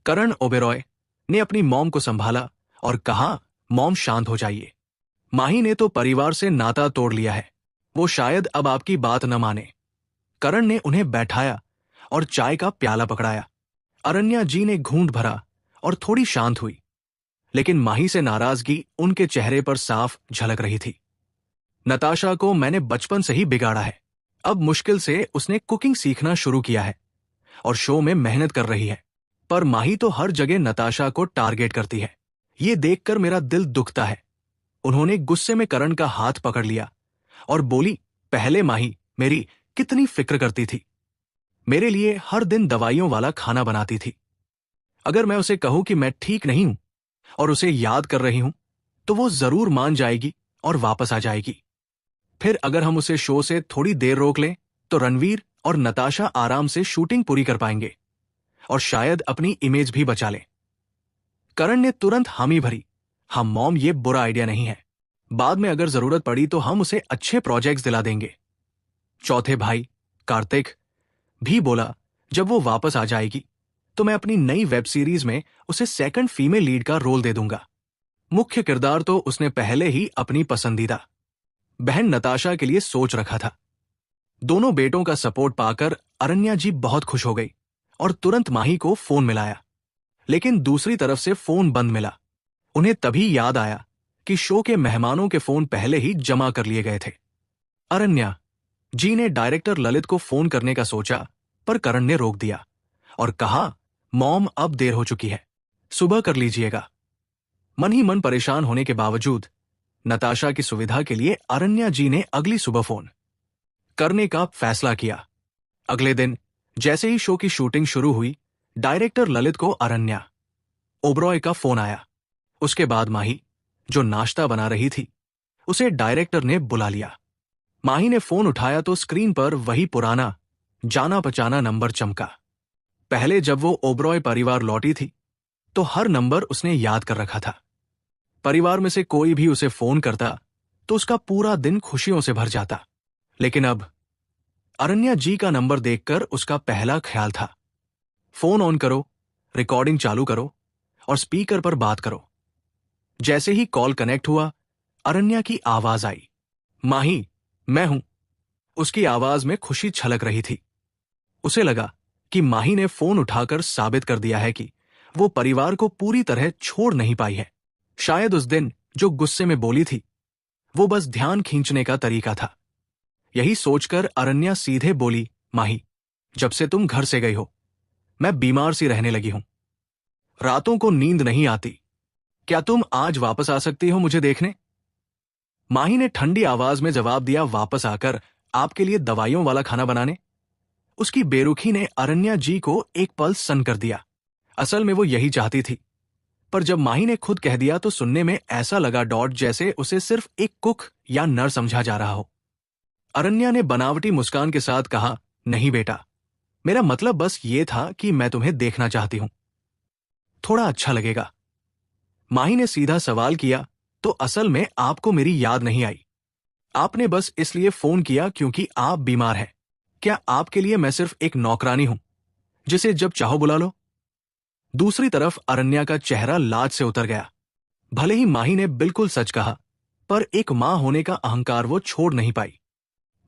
करण ओबेरॉय ने अपनी मॉम को संभाला और कहा, मॉम शांत हो जाइए। माही ने तो परिवार से नाता तोड़ लिया है, वो शायद अब आपकी बात न माने। करण ने उन्हें बैठाया और चाय का प्याला पकड़ाया। अरण्या जी ने घूंट भरा और थोड़ी शांत हुई, लेकिन माही से नाराजगी उनके चेहरे पर साफ झलक रही थी। नताशा को मैंने बचपन से ही बिगाड़ा है। अब मुश्किल से उसने कुकिंग सीखना शुरू किया है और शो में मेहनत कर रही है, पर माही तो हर जगह नताशा को टारगेट करती है। ये देखकर मेरा दिल दुखता है। उन्होंने गुस्से में करण का हाथ पकड़ लिया और बोली, पहले माही मेरी कितनी फिक्र करती थी, मेरे लिए हर दिन दवाइयों वाला खाना बनाती थी। अगर मैं उसे कहूं कि मैं ठीक नहीं हूं और उसे याद कर रही हूं, तो वो जरूर मान जाएगी और वापस आ जाएगी। फिर अगर हम उसे शो से थोड़ी देर रोक लें तो रणवीर और नताशा आराम से शूटिंग पूरी कर पाएंगे और शायद अपनी इमेज भी बचा लें। करण ने तुरंत हामी भरी, हाँ मॉम, ये बुरा आइडिया नहीं है। बाद में अगर जरूरत पड़ी तो हम उसे अच्छे प्रोजेक्ट्स दिला देंगे। चौथे भाई कार्तिक भी बोला, जब वो वापस आ जाएगी तो मैं अपनी नई वेब सीरीज में उसे सेकंड फीमेल लीड का रोल दे दूंगा। मुख्य किरदार तो उसने पहले ही अपनी पसंदीदा बहन नताशा के लिए सोच रखा था। दोनों बेटों का सपोर्ट पाकर अरण्या जी बहुत खुश हो गई और तुरंत माही को फोन मिलाया, लेकिन दूसरी तरफ से फोन बंद मिला। उन्हें तभी याद आया कि शो के मेहमानों के फोन पहले ही जमा कर लिए गए थे। अरण्या जी ने डायरेक्टर ललित को फोन करने का सोचा, पर करण ने रोक दिया और कहा, मॉम अब देर हो चुकी है, सुबह कर लीजिएगा। मन ही मन परेशान होने के बावजूद नताशा की सुविधा के लिए अरण्या जी ने अगली सुबह फोन करने का फैसला किया। अगले दिन जैसे ही शो की शूटिंग शुरू हुई, डायरेक्टर ललित को अरण्या ओबरॉय का फोन आया। उसके बाद माही, जो नाश्ता बना रही थी, उसे डायरेक्टर ने बुला लिया। माही ने फोन उठाया तो स्क्रीन पर वही पुराना जाना पहचाना नंबर चमका। पहले जब वो ओबरॉय परिवार लौटी थी तो हर नंबर उसने याद कर रखा था। परिवार में से कोई भी उसे फोन करता तो उसका पूरा दिन खुशियों से भर जाता, लेकिन अब अरण्या जी का नंबर देखकर उसका पहला ख्याल था, फोन ऑन करो, रिकॉर्डिंग चालू करो और स्पीकर पर बात करो। जैसे ही कॉल कनेक्ट हुआ, अरण्या की आवाज आई, माही मैं हूं। उसकी आवाज में खुशी छलक रही थी। उसे लगा कि माही ने फोन उठाकर साबित कर दिया है कि वो परिवार को पूरी तरह छोड़ नहीं पाई है। शायद उस दिन जो गुस्से में बोली थी, वो बस ध्यान खींचने का तरीका था। यही सोचकर अरण्या सीधे बोली, माही, जब से तुम घर से गई हो मैं बीमार सी रहने लगी हूं, रातों को नींद नहीं आती। क्या तुम आज वापस आ सकती हो मुझे देखने? माही ने ठंडी आवाज में जवाब दिया, वापस आकर आपके लिए दवाइयों वाला खाना बनाने। उसकी बेरुखी ने अरण्या जी को एक पल सन्न कर दिया। असल में वो यही चाहती थी, पर जब माही ने खुद कह दिया तो सुनने में ऐसा लगा जैसे उसे सिर्फ एक कुक या नर समझा जा रहा हो। अरण्या ने बनावटी मुस्कान के साथ कहा, नहीं बेटा, मेरा मतलब बस ये था कि मैं तुम्हें देखना चाहती हूं, थोड़ा अच्छा लगेगा। माही ने सीधा सवाल किया, तो असल में आपको मेरी याद नहीं आई? आपने बस इसलिए फोन किया क्योंकि आप बीमार हैं? क्या आपके लिए मैं सिर्फ एक नौकरानी हूं जिसे जब चाहो बुला लो? दूसरी तरफ अरण्या का चेहरा लाज से उतर गया। भले ही माही ने बिल्कुल सच कहा, पर एक मां होने का अहंकार वो छोड़ नहीं पाई।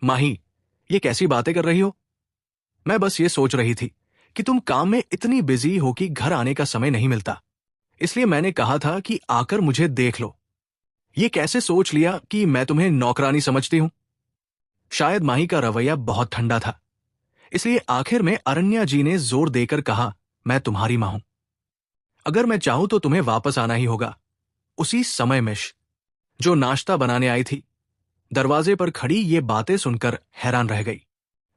माही, ये कैसी बातें कर रही हो? मैं बस ये सोच रही थी कि तुम काम में इतनी बिजी हो कि घर आने का समय नहीं मिलता, इसलिए मैंने कहा था कि आकर मुझे देख लो। ये कैसे सोच लिया कि मैं तुम्हें नौकरानी समझती हूं? शायद माही का रवैया बहुत ठंडा था, इसलिए आखिर में अरण्या जी ने जोर देकर कहा, मैं तुम्हारी मां हूं। अगर मैं चाहूं तो तुम्हें वापस आना ही होगा। उसी समय मिश, जो नाश्ता बनाने आई थी, दरवाजे पर खड़ी ये बातें सुनकर हैरान रह गई।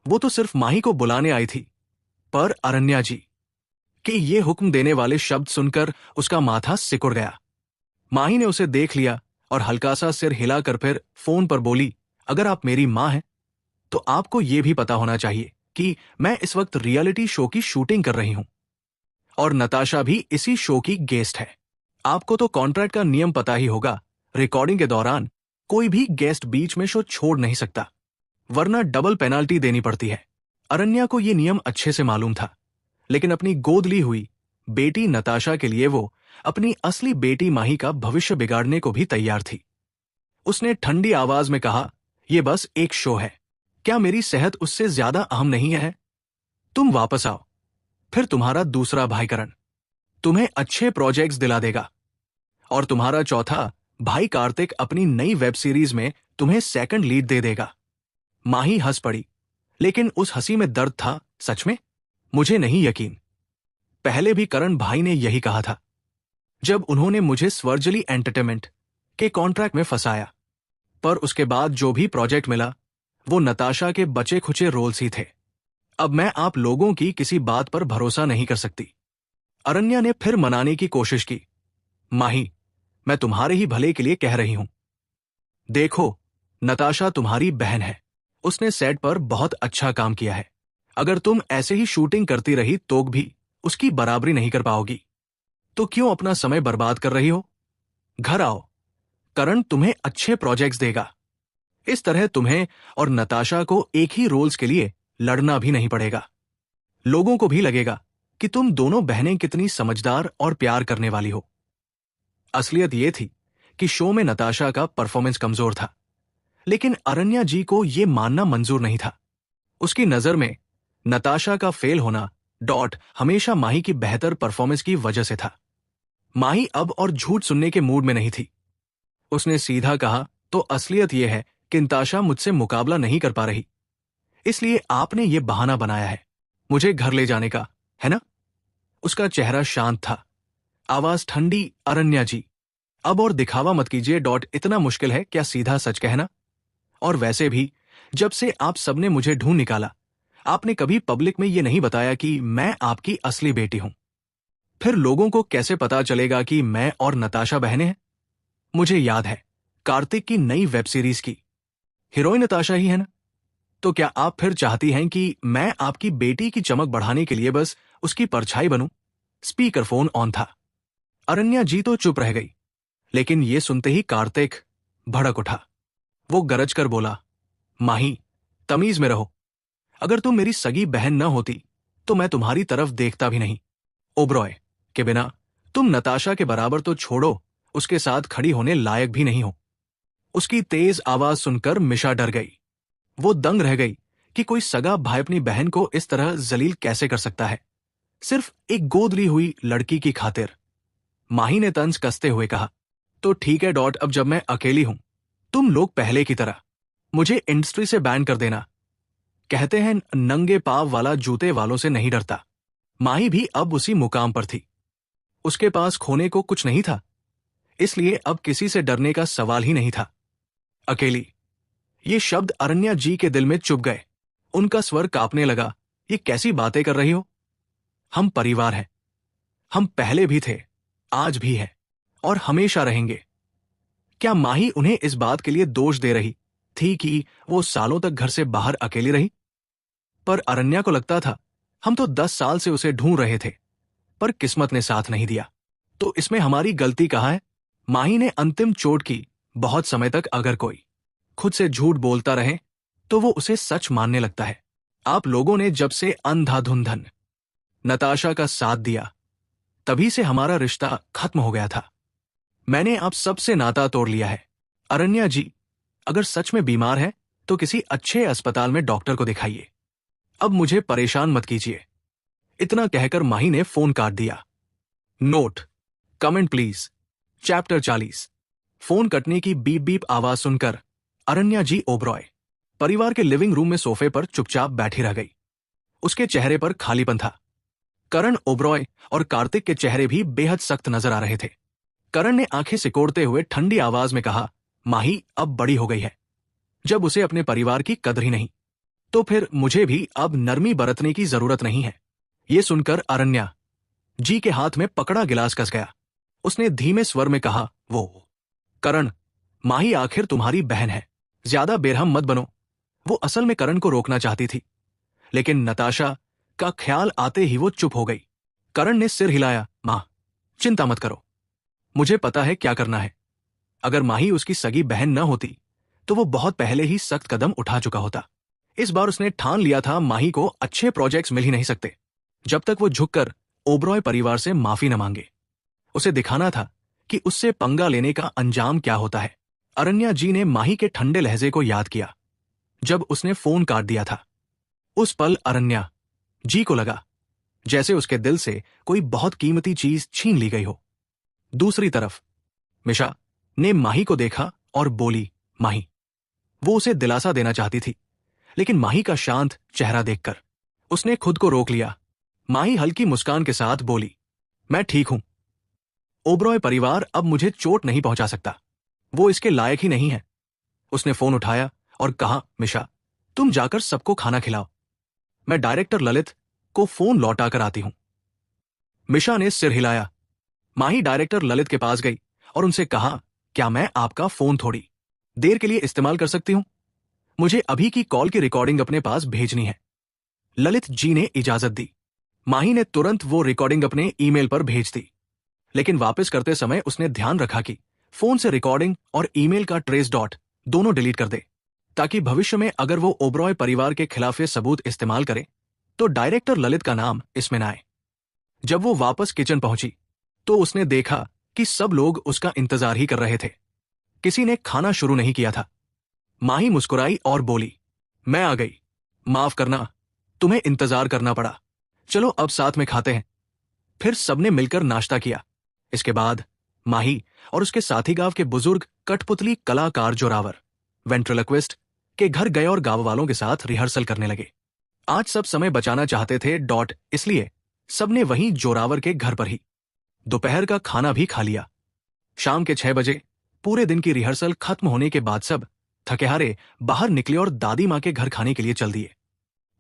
वो तो सिर्फ माही को बुलाने आई थी, पर अरण्या जी के ये हुक्म देने वाले शब्द सुनकर उसका माथा सिकुड़ गया। माही ने उसे देख लिया और हल्का सा सिर हिलाकर फिर फोन पर बोली, अगर आप मेरी मां हैं तो आपको यह भी पता होना चाहिए कि मैं इस वक्त रियलिटी शो की शूटिंग कर रही हूं और नताशा भी इसी शो की गेस्ट है। आपको तो कॉन्ट्रैक्ट का नियम पता ही होगा, रिकॉर्डिंग के दौरान कोई भी गेस्ट बीच में शो छोड़ नहीं सकता, वरना डबल पेनाल्टी देनी पड़ती है। अरण्या को यह नियम अच्छे से मालूम था, लेकिन अपनी गोद ली हुई बेटी नताशा के लिए वो अपनी असली बेटी माही का भविष्य बिगाड़ने को भी तैयार थी। उसने ठंडी आवाज में कहा, यह बस एक शो है, क्या मेरी सेहत उससे ज्यादा अहम नहीं है? तुम वापस आओ, फिर तुम्हारा दूसरा भाई करण तुम्हें अच्छे प्रोजेक्ट्स दिला देगा और तुम्हारा चौथा भाई कार्तिक अपनी नई वेब सीरीज में तुम्हें सेकंड लीड दे देगा। माही हंस पड़ी, लेकिन उस हंसी में दर्द था। सच में? मुझे नहीं यकीन। पहले भी करण भाई ने यही कहा था, जब उन्होंने मुझे स्वर्जली एंटरटेनमेंट के कॉन्ट्रैक्ट में फंसाया, पर उसके बाद जो भी प्रोजेक्ट मिला वो नताशा के बचे खुचे रोल्स ही थे। अब मैं आप लोगों की किसी बात पर भरोसा नहीं कर सकती। अरण्या ने फिर मनाने की कोशिश की, माही, मैं तुम्हारे ही भले के लिए कह रही हूं। देखो, नताशा तुम्हारी बहन है, उसने सेट पर बहुत अच्छा काम किया है। अगर तुम ऐसे ही शूटिंग करती रही तो भी उसकी बराबरी नहीं कर पाओगी, तो क्यों अपना समय बर्बाद कर रही हो? घर आओ, करण तुम्हें अच्छे प्रोजेक्ट्स देगा। इस तरह तुम्हें और नताशा को एक ही रोल्स के लिए लड़ना भी नहीं पड़ेगा। लोगों को भी लगेगा कि तुम दोनों बहनें कितनी समझदार और प्यार करने वाली हो। असलियत यह थी कि शो में नताशा का परफॉर्मेंस कमजोर था, लेकिन अरण्या जी को यह मानना मंजूर नहीं था। उसकी नजर में नताशा का फेल होना हमेशा माही की बेहतर परफॉर्मेंस की वजह से था। माही अब और झूठ सुनने के मूड में नहीं थी। उसने सीधा कहा, तो असलियत यह है कि नताशा मुझसे मुकाबला नहीं कर पा रही, इसलिए आपने यह बहाना बनाया है मुझे घर ले जाने का, है ना? उसका चेहरा शांत था, आवाज ठंडी, अरण्या जी, अब और दिखावा मत कीजिए। इतना मुश्किल है क्या सीधा सच कहना? और वैसे भी जब से आप सबने मुझे ढूंढ निकाला, आपने कभी पब्लिक में यह नहीं बताया कि मैं आपकी असली बेटी हूं। फिर लोगों को कैसे पता चलेगा कि मैं और नताशा बहनें हैं? मुझे याद है कार्तिक की नई वेब सीरीज की हीरोइन नताशा ही है ना? तो क्या आप फिर चाहती हैं कि मैं आपकी बेटी की चमक बढ़ाने के लिए बस उसकी परछाई बनूं? स्पीकर फोन ऑन था। अरण्या जी तो चुप रह गई, लेकिन यह सुनते ही कार्तिक भड़क उठा। वो गरज कर बोला, माही, तमीज में रहो। अगर तुम मेरी सगी बहन न होती तो मैं तुम्हारी तरफ देखता भी नहीं। ओबरॉय के बिना तुम नताशा के बराबर तो छोड़ो, उसके साथ खड़ी होने लायक भी नहीं हो। उसकी तेज आवाज सुनकर मिशा डर गई। वो दंग रह गई कि कोई सगा भाई अपनी बहन को इस तरह जलील कैसे कर सकता है, सिर्फ एक गोद ली हुई लड़की की खातिर। माही ने तंज कसते हुए कहा, तो ठीक है अब जब मैं अकेली हूं, तुम लोग पहले की तरह मुझे इंडस्ट्री से बैन कर देना। कहते हैं नंगे पाव वाला जूते वालों से नहीं डरता। माही भी अब उसी मुकाम पर थी। उसके पास खोने को कुछ नहीं था, इसलिए अब किसी से डरने का सवाल ही नहीं था। अकेली। ये शब्द अरण्या जी के दिल में चुभ गए। उनका स्वर कांपने लगा। ये कैसी बातें कर रही हो? हम परिवार हैं। हम पहले भी थे, आज भी हैं, और हमेशा रहेंगे। क्या माही उन्हें इस बात के लिए दोष दे रही थी कि वो सालों तक घर से बाहर अकेली रही? पर अरण्या को लगता था हम तो 10 साल से उसे ढूंढ रहे थे, पर किस्मत ने साथ नहीं दिया। तो इसमें हमारी गलती कहाँ है? माही ने अंतिम चोट की। बहुत समय तक अगर कोई खुद से झूठ बोलता रहे तो वो उसे सच मानने लगता है। आप लोगों ने जब से अंधाधुंधन नताशा का साथ दिया, तभी से हमारा रिश्ता खत्म हो गया था। मैंने आप सबसे नाता तोड़ लिया है। अरण्या जी, अगर सच में बीमार है तो किसी अच्छे अस्पताल में डॉक्टर को दिखाइए। अब मुझे परेशान मत कीजिए। इतना कहकर माही ने फोन काट दिया। Note, comment please. Chapter 40। Phone कटने की बीप बीप आवाज सुनकर अरण्या जी ओबरॉय परिवार के लिविंग रूम में सोफे पर चुपचाप बैठी रह गई। उसके चेहरे पर खालीपन था। करण ओबरॉय और कार्तिक के चेहरे भी बेहद सख्त नजर आ रहे थे। करण ने आंखें सिकोड़ते हुए ठंडी आवाज में कहा, माही अब बड़ी हो गई है। जब उसे अपने परिवार की कदर ही नहीं, तो फिर मुझे भी अब नरमी बरतने की जरूरत नहीं है। ये सुनकर अरण्या जी के हाथ में पकड़ा गिलास कस गया। उसने धीमे स्वर में कहा, वो करण, माही आखिर तुम्हारी बहन है, ज्यादा बेरहम मत बनो। वो असल में करण को रोकना चाहती थी, लेकिन नताशा का ख्याल आते ही वो चुप हो गई। करण ने सिर हिलाया, मां, चिंता मत करो, मुझे पता है क्या करना है। अगर माही उसकी सगी बहन न होती तो वो बहुत पहले ही सख्त कदम उठा चुका होता। इस बार उसने ठान लिया था माही को अच्छे प्रोजेक्ट्स मिल ही नहीं सकते जब तक वो झुककर ओबरॉय परिवार से माफी न मांगे। उसे दिखाना था कि उससे पंगा लेने का अंजाम क्या होता है। अरण्या जी ने माही के ठंडे लहजे को याद किया जब उसने फोन काट दिया था। उस पल अरण्या जी को लगा जैसे उसके दिल से कोई बहुत कीमती चीज छीन ली गई हो। दूसरी तरफ मिशा ने माही को देखा और बोली, माही। वो उसे दिलासा देना चाहती थी, लेकिन माही का शांत चेहरा देखकर उसने खुद को रोक लिया। माही हल्की मुस्कान के साथ बोली, मैं ठीक हूं। ओबरॉय परिवार अब मुझे चोट नहीं पहुंचा सकता, वो इसके लायक ही नहीं है। उसने फोन उठाया और कहा, मिशा, तुम जाकर सबको खाना खिलाओ, मैं डायरेक्टर ललित को फोन लौटा कर आती हूं। मिशा ने सिर हिलाया। माही डायरेक्टर ललित के पास गई और उनसे कहा, क्या मैं आपका फोन थोड़ी देर के लिए इस्तेमाल कर सकती हूं? मुझे अभी की कॉल की रिकॉर्डिंग अपने पास भेजनी है। ललित जी ने इजाजत दी। माही ने तुरंत वो रिकॉर्डिंग अपने ईमेल पर भेज दी, लेकिन वापस करते समय उसने ध्यान रखा कि फोन से रिकॉर्डिंग और ईमेल का ट्रेस डॉट दोनों डिलीट कर दे, ताकि भविष्य में अगर वो ओबरॉय परिवार के खिलाफ ये सबूत इस्तेमाल करे तो डायरेक्टर ललित का नाम इसमें न आए। जब वो वापस किचन पहुंची तो उसने देखा कि सब लोग उसका इंतजार ही कर रहे थे। किसी ने खाना शुरू नहीं किया था। माही मुस्कुराई और बोली, मैं आ गई, माफ करना तुम्हें इंतजार करना पड़ा। चलो अब साथ में खाते हैं। फिर सबने मिलकर नाश्ता किया। इसके बाद माही और उसके साथी गांव के बुजुर्ग कठपुतली कलाकार जोरावर वेंट्रिलोक्विस्ट के घर गए और गांव वालों के साथ रिहर्सल करने लगे। आज सब समय बचाना चाहते थे इसलिए सबने वहीं जोरावर के घर पर ही दोपहर का खाना भी खा लिया। शाम के 6 बजे पूरे दिन की रिहर्सल खत्म होने के बाद सब थके हारे बाहर निकले और दादी मां के घर खाने के लिए चल दिए।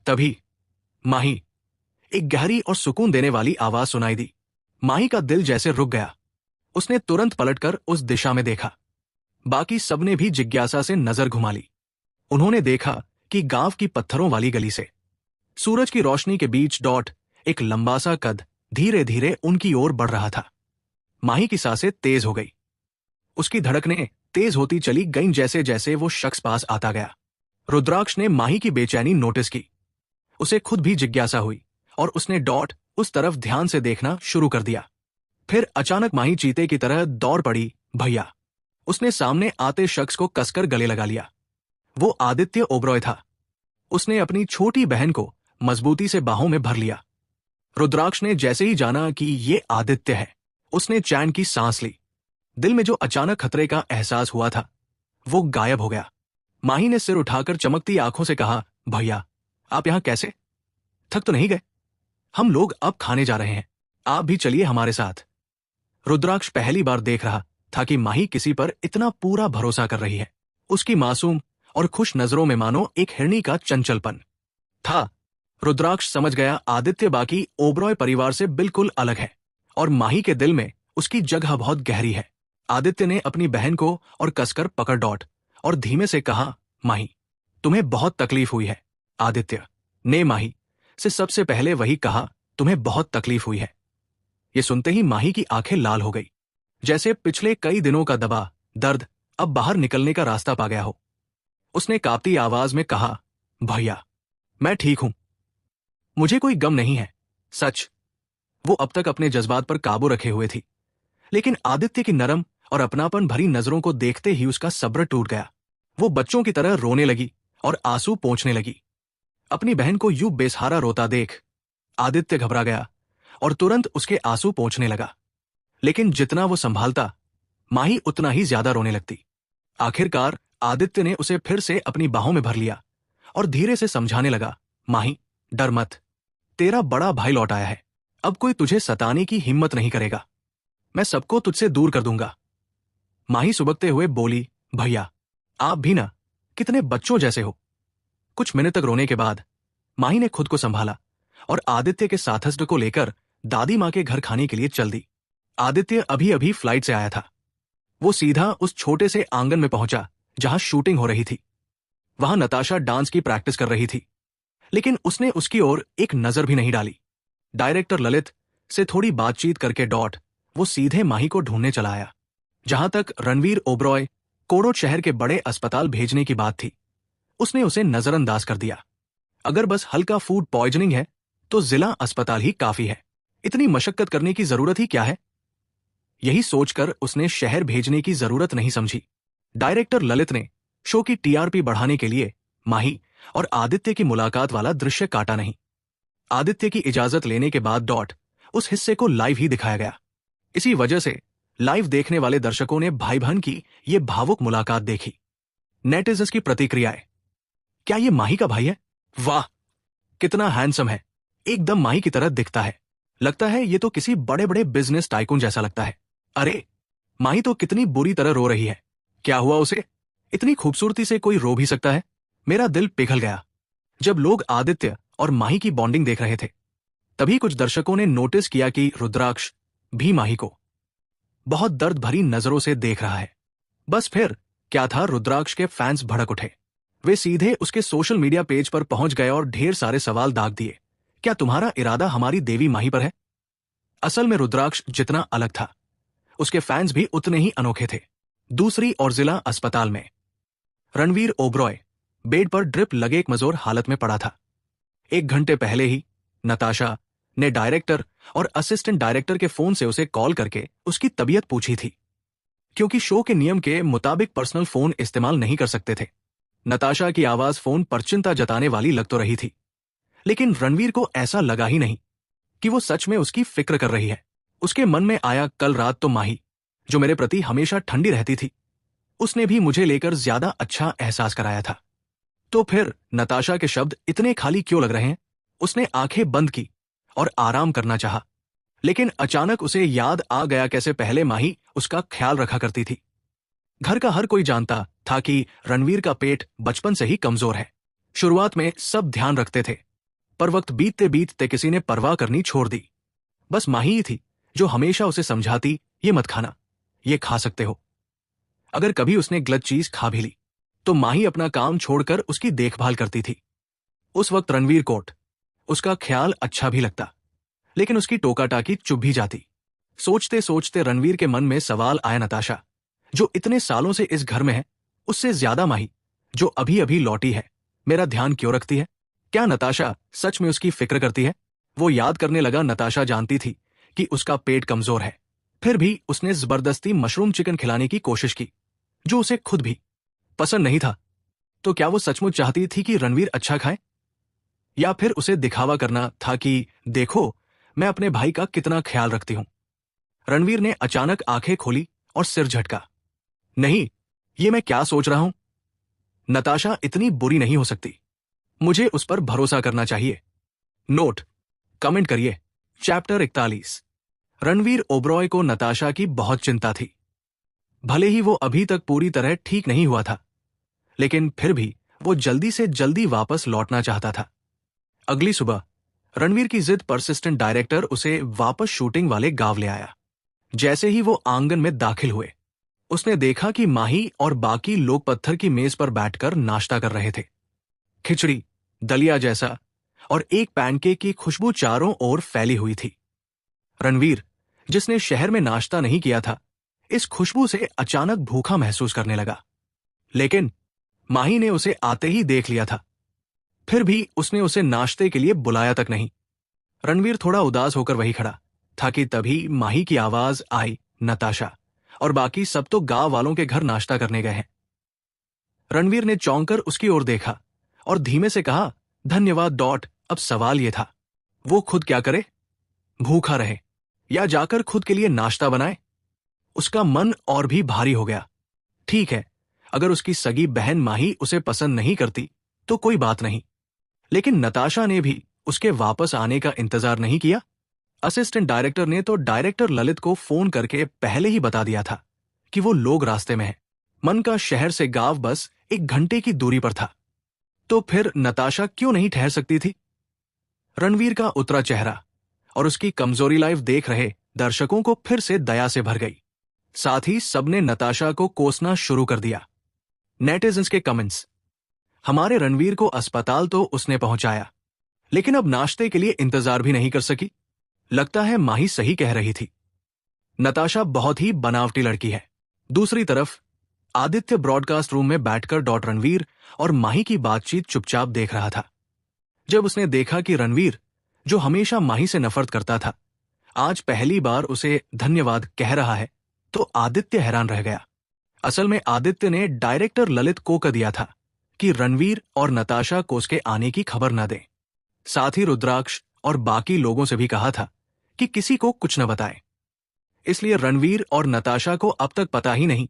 तभी माही एक गहरी और सुकून देने वाली आवाज सुनाई दी। माही का दिल जैसे रुक गया। उसने तुरंत पलटकर उस दिशा में देखा। बाकी सबने भी जिज्ञासा से नजर घुमा ली। उन्होंने देखा कि गांव की पत्थरों वाली गली से सूरज की रोशनी के बीच एक लंबा सा कद धीरे धीरे उनकी ओर बढ़ रहा था। माही की सांसें तेज हो गई। उसकी धड़कनें तेज होती चली गईं जैसे जैसे वो शख्स पास आता गया। रुद्राक्ष ने माही की बेचैनी नोटिस की। उसे खुद भी जिज्ञासा हुई और उसने उस तरफ ध्यान से देखना शुरू कर दिया। फिर अचानक माही चीते की तरह दौड़ पड़ी, भैया। उसने सामने आते शख्स को कसकर गले लगा लिया। वो आदित्य ओबरॉय था। उसने अपनी छोटी बहन को मजबूती से बाहों में भर लिया। रुद्राक्ष ने जैसे ही जाना कि ये आदित्य है, उसने चैन की सांस ली। दिल में जो अचानक खतरे का एहसास हुआ था वो गायब हो गया। माही ने सिर उठाकर चमकती आंखों से कहा, भैया, आप यहां कैसे? थक तो नहीं गए? हम लोग अब खाने जा रहे हैं, आप भी चलिए हमारे साथ। रुद्राक्ष पहली बार देख रहा था कि माही किसी पर इतना पूरा भरोसा कर रही है। उसकी मासूम और खुश नजरों में मानो एक हिरनी का चंचलपन था। रुद्राक्ष समझ गया आदित्य बाकी ओबरॉय परिवार से बिल्कुल अलग है और माही के दिल में उसकी जगह बहुत गहरी है। आदित्य ने अपनी बहन को और कसकर पकड़ डॉट और धीमे से कहा, माही, तुम्हें बहुत तकलीफ हुई है। आदित्य ने माही से सबसे पहले वही कहा, तुम्हें बहुत तकलीफ हुई है। ये सुनते ही माही की आंखें लाल हो गई, जैसे पिछले कई दिनों का दबा दर्द अब बाहर निकलने का रास्ता पा गया हो। उसने कांपती आवाज में कहा, भैया, मैं ठीक हूं, मुझे कोई गम नहीं है। सच, वो अब तक अपने जज्बात पर काबू रखे हुए थी, लेकिन आदित्य की नरम और अपनापन भरी नजरों को देखते ही उसका सब्र टूट गया। वो बच्चों की तरह रोने लगी और आंसू पोंछने लगी। अपनी बहन को यूं बेसहारा रोता देख आदित्य घबरा गया और तुरंत उसके आंसू पोंछने लगा। लेकिन जितना वो संभालता, माही उतना ही ज्यादा रोने लगती। आखिरकार आदित्य ने उसे फिर से अपनी बाहों में भर लिया और धीरे से समझाने लगा, माही, डर मत, तेरा बड़ा भाई लौट आया है। अब कोई तुझे सताने की हिम्मत नहीं करेगा। मैं सबको तुझसे दूर कर दूंगा। माही सुबकते हुए बोली, भैया, आप भी ना कितने बच्चों जैसे हो। कुछ मिनट तक रोने के बाद माही ने खुद को संभाला और आदित्य के साथस्त्र को लेकर दादी मां के घर खाने के लिए चल दी। आदित्य अभी अभी फ्लाइट से आया था। वो सीधा उस छोटे से आंगन में पहुंचा जहां शूटिंग हो रही थी। वहां नताशा डांस की प्रैक्टिस कर रही थी, लेकिन उसने उसकी ओर एक नजर भी नहीं डाली। डायरेक्टर ललित से थोड़ी बातचीत करके डॉट वो सीधे माही को ढूंढने चला आया। जहां तक रणवीर ओबरॉय कोड़ोट शहर के बड़े अस्पताल भेजने की बात थी, उसने उसे नजरअंदाज कर दिया। अगर बस हल्का फूड पॉइजनिंग है तो जिला अस्पताल ही काफी है, इतनी मशक्कत करने की जरूरत ही क्या है। यही सोचकर उसने शहर भेजने की जरूरत नहीं समझी। डायरेक्टर ललित ने शो की टीआरपी बढ़ाने के लिए माही और आदित्य की मुलाकात वाला दृश्य काटा नहीं। आदित्य की इजाजत लेने के बाद डॉट उस हिस्से को लाइव ही दिखाया गया। इसी वजह से लाइव देखने वाले दर्शकों ने भाई बहन की ये भावुक मुलाकात देखी। नेटिजन्स की प्रतिक्रियाएं, क्या ये माही का भाई है? वाह, कितना हैंडसम है, एकदम माही की तरह दिखता है। लगता है ये तो किसी बड़े बड़े बिजनेस टाइकून जैसा लगता है। अरे, माही तो कितनी बुरी तरह रो रही है। क्या हुआ उसे? इतनी खूबसूरती से कोई रो भी सकता है? मेरा दिल पिघल गया। जब लोग आदित्य और माही की बॉन्डिंग देख रहे थे, तभी कुछ दर्शकों ने नोटिस किया कि रुद्राक्ष भी माही को बहुत दर्द भरी नजरों से देख रहा है। बस फिर क्या था, रुद्राक्ष के फैंस भड़क उठे। वे सीधे उसके सोशल मीडिया पेज पर पहुंच गए और ढेर सारे सवाल दाग दिए। क्या तुम्हारा इरादा हमारी देवी माही पर है? असल में रुद्राक्ष जितना अलग था, उसके फैंस भी उतने ही अनोखे थे। दूसरी ओर जिला अस्पताल में रणवीर ओबरॉय बेड पर ड्रिप लगे एक कमजोर हालत में पड़ा था। 1 घंटे पहले ही नताशा ने डायरेक्टर और असिस्टेंट डायरेक्टर के फोन से उसे कॉल करके उसकी तबीयत पूछी थी। क्योंकि शो के नियम के मुताबिक पर्सनल फोन इस्तेमाल नहीं कर सकते थे, नताशा की आवाज फोन पर चिंता जताने वाली लग तो रही थी, लेकिन रणवीर को ऐसा लगा ही नहीं कि वो सच में उसकी फिक्र कर रही है। उसके मन में आया, कल रात तो माही, जो मेरे प्रति हमेशा ठंडी रहती थी, उसने भी मुझे लेकर ज्यादा अच्छा एहसास कराया था। तो फिर नताशा के शब्द इतने खाली क्यों लग रहे हैं? उसने आंखें बंद की और आराम करना चाहा, लेकिन अचानक उसे याद आ गया कैसे पहले माही उसका ख्याल रखा करती थी। घर का हर कोई जानता था कि रणवीर का पेट बचपन से ही कमजोर है। शुरुआत में सब ध्यान रखते थे, पर वक्त बीतते बीतते किसी ने परवाह करनी छोड़ दी। बस माही ही थी जो हमेशा उसे समझाती, ये मत खाना, ये खा सकते हो। अगर कभी उसने गलत चीज खा भी ली तो माही अपना काम छोड़कर उसकी देखभाल करती थी। उस वक्त रणवीर कोट उसका ख्याल अच्छा भी लगता, लेकिन उसकी टोका टाकी चुभ भी जाती। सोचते सोचते रणवीर के मन में सवाल आया, नताशा जो इतने सालों से इस घर में है, उससे ज्यादा माही जो अभी अभी लौटी है, मेरा ध्यान क्यों रखती है? क्या नताशा सच में उसकी फिक्र करती है? वो याद करने लगा। नताशा जानती थी कि उसका पेट कमजोर है, फिर भी उसने जबरदस्ती मशरूम चिकन खिलाने की कोशिश की, जो उसे खुद भी पसंद नहीं था। तो क्या वो सचमुच चाहती थी कि रणवीर अच्छा खाए, या फिर उसे दिखावा करना था कि देखो मैं अपने भाई का कितना ख्याल रखती हूं? रणवीर ने अचानक आंखें खोली और सिर झटका। नहीं, ये मैं क्या सोच रहा हूं? नताशा इतनी बुरी नहीं हो सकती, मुझे उस पर भरोसा करना चाहिए। नोट, कमेंट करिए। चैप्टर 41। रणवीर ओबरॉय को नताशा की बहुत चिंता थी। भले ही वो अभी तक पूरी तरह ठीक नहीं हुआ था, लेकिन फिर भी वो जल्दी से जल्दी वापस लौटना चाहता था। अगली सुबह रणवीर की जिद परसिस्टेंट डायरेक्टर उसे वापस शूटिंग वाले गांव ले आया। जैसे ही वो आंगन में दाखिल हुए, उसने देखा कि माही और बाकी लोग पत्थर की मेज पर बैठकर नाश्ता कर रहे थे। खिचड़ी, दलिया जैसा, और एक पैनकेक की खुशबू चारों ओर फैली हुई थी। रणवीर, जिसने शहर में नाश्ता नहीं किया था, इस खुशबू से अचानक भूखा महसूस करने लगा। लेकिन माही ने उसे आते ही देख लिया था। फिर भी उसने उसे नाश्ते के लिए बुलाया तक नहीं। रणवीर थोड़ा उदास होकर वहीं खड़ा था कि तभी माही की आवाज आई, नताशा और बाकी सब तो गांव वालों के घर नाश्ता करने गए हैं। रणवीर ने चौंक कर उसकी ओर देखा और धीमे से कहा, धन्यवाद डॉट। अब सवाल यह था, वो खुद क्या करे? भूखा रहे या जाकर खुद के लिए नाश्ता बनाए? उसका मन और भी भारी हो गया। ठीक है, अगर उसकी सगी बहन माही उसे पसंद नहीं करती तो कोई बात नहीं, लेकिन नताशा ने भी उसके वापस आने का इंतजार नहीं किया। असिस्टेंट डायरेक्टर ने तो डायरेक्टर ललित को फोन करके पहले ही बता दिया था कि वो लोग रास्ते में हैं। मन का शहर से गांव बस 1 घंटे की दूरी पर था, तो फिर नताशा क्यों नहीं ठहर सकती थी? रणवीर का उतरा चेहरा और उसकी कमजोरी लाइफ देख रहे दर्शकों को फिर से दया से भर गई। साथ ही सबने नताशा को कोसना शुरू कर दिया। नेटिजन्स के कमेंट्स, हमारे रणवीर को अस्पताल तो उसने पहुंचाया, लेकिन अब नाश्ते के लिए इंतजार भी नहीं कर सकी। लगता है माही सही कह रही थी, नताशा बहुत ही बनावटी लड़की है। दूसरी तरफ आदित्य ब्रॉडकास्ट रूम में बैठकर डॉट रणवीर और माही की बातचीत चुपचाप देख रहा था। जब उसने देखा कि रणवीर, जो हमेशा माही से नफरत करता था, आज पहली बार उसे धन्यवाद कह रहा है, तो आदित्य हैरान रह गया। असल में आदित्य ने डायरेक्टर ललित को कह दिया था कि रणवीर और नताशा को उसके आने की खबर न दें। साथ ही रुद्राक्ष और बाकी लोगों से भी कहा था कि किसी को कुछ न बताएं। इसलिए रणवीर और नताशा को अब तक पता ही नहीं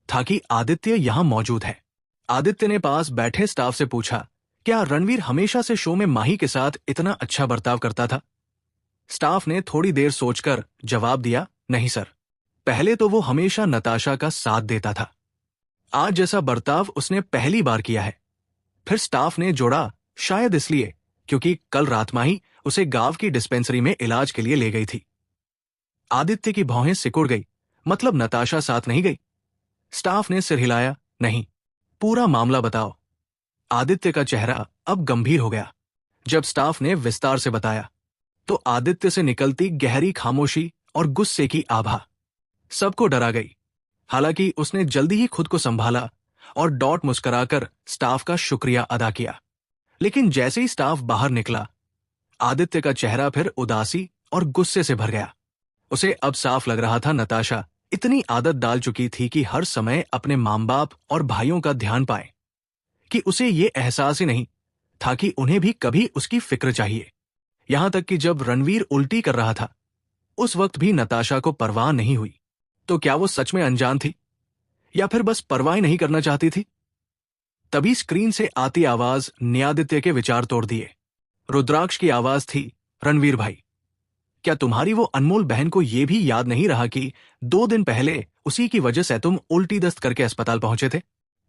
था कि आदित्य यहां मौजूद है। आदित्य ने पास बैठे स्टाफ से पूछा, क्या रणवीर हमेशा से शो में माही के साथ इतना अच्छा बर्ताव करता था? स्टाफ ने थोड़ी देर सोचकर जवाब दिया, नहीं सर, पहले तो वो हमेशा नताशा का साथ देता था। आज जैसा बर्ताव उसने पहली बार किया है। फिर स्टाफ ने जोड़ा, शायद इसलिए क्योंकि कल रात माही उसे गांव की डिस्पेंसरी में इलाज के लिए ले गई थी। आदित्य की भौहें सिकुड़ गई, मतलब नताशा साथ नहीं गई? स्टाफ ने सिर हिलाया, नहीं, पूरा मामला बताओ। आदित्य का चेहरा अब गंभीर हो गया। जब स्टाफ ने विस्तार से बताया तो आदित्य से निकलती गहरी खामोशी और गुस्से की आभा सबको डरा गई। हालांकि उसने जल्दी ही खुद को संभाला और डॉट मुस्कुराकर स्टाफ का शुक्रिया अदा किया। लेकिन जैसे ही स्टाफ बाहर निकला, आदित्य का चेहरा फिर उदासी और गुस्से से भर गया। उसे अब साफ लग रहा था नताशा इतनी आदत डाल चुकी थी कि हर समय अपने माँ बाप और भाइयों का ध्यान पाए कि उसे ये एहसास ही नहीं था कि उन्हें भी कभी उसकी फिक्र चाहिए। यहां तक कि जब रणवीर उल्टी कर रहा था, उस वक्त भी नताशा को परवाह नहीं हुई। तो क्या वो सच में अनजान थी या फिर बस परवाह ही नहीं करना चाहती थी? तभी स्क्रीन से आती आवाज ने आदित्य के विचार तोड़ दिए। रुद्राक्ष की आवाज थी, रणवीर भाई, क्या तुम्हारी वो अनमोल बहन को यह भी याद नहीं रहा कि 2 दिन पहले उसी की वजह से तुम उल्टी दस्त करके अस्पताल पहुंचे थे?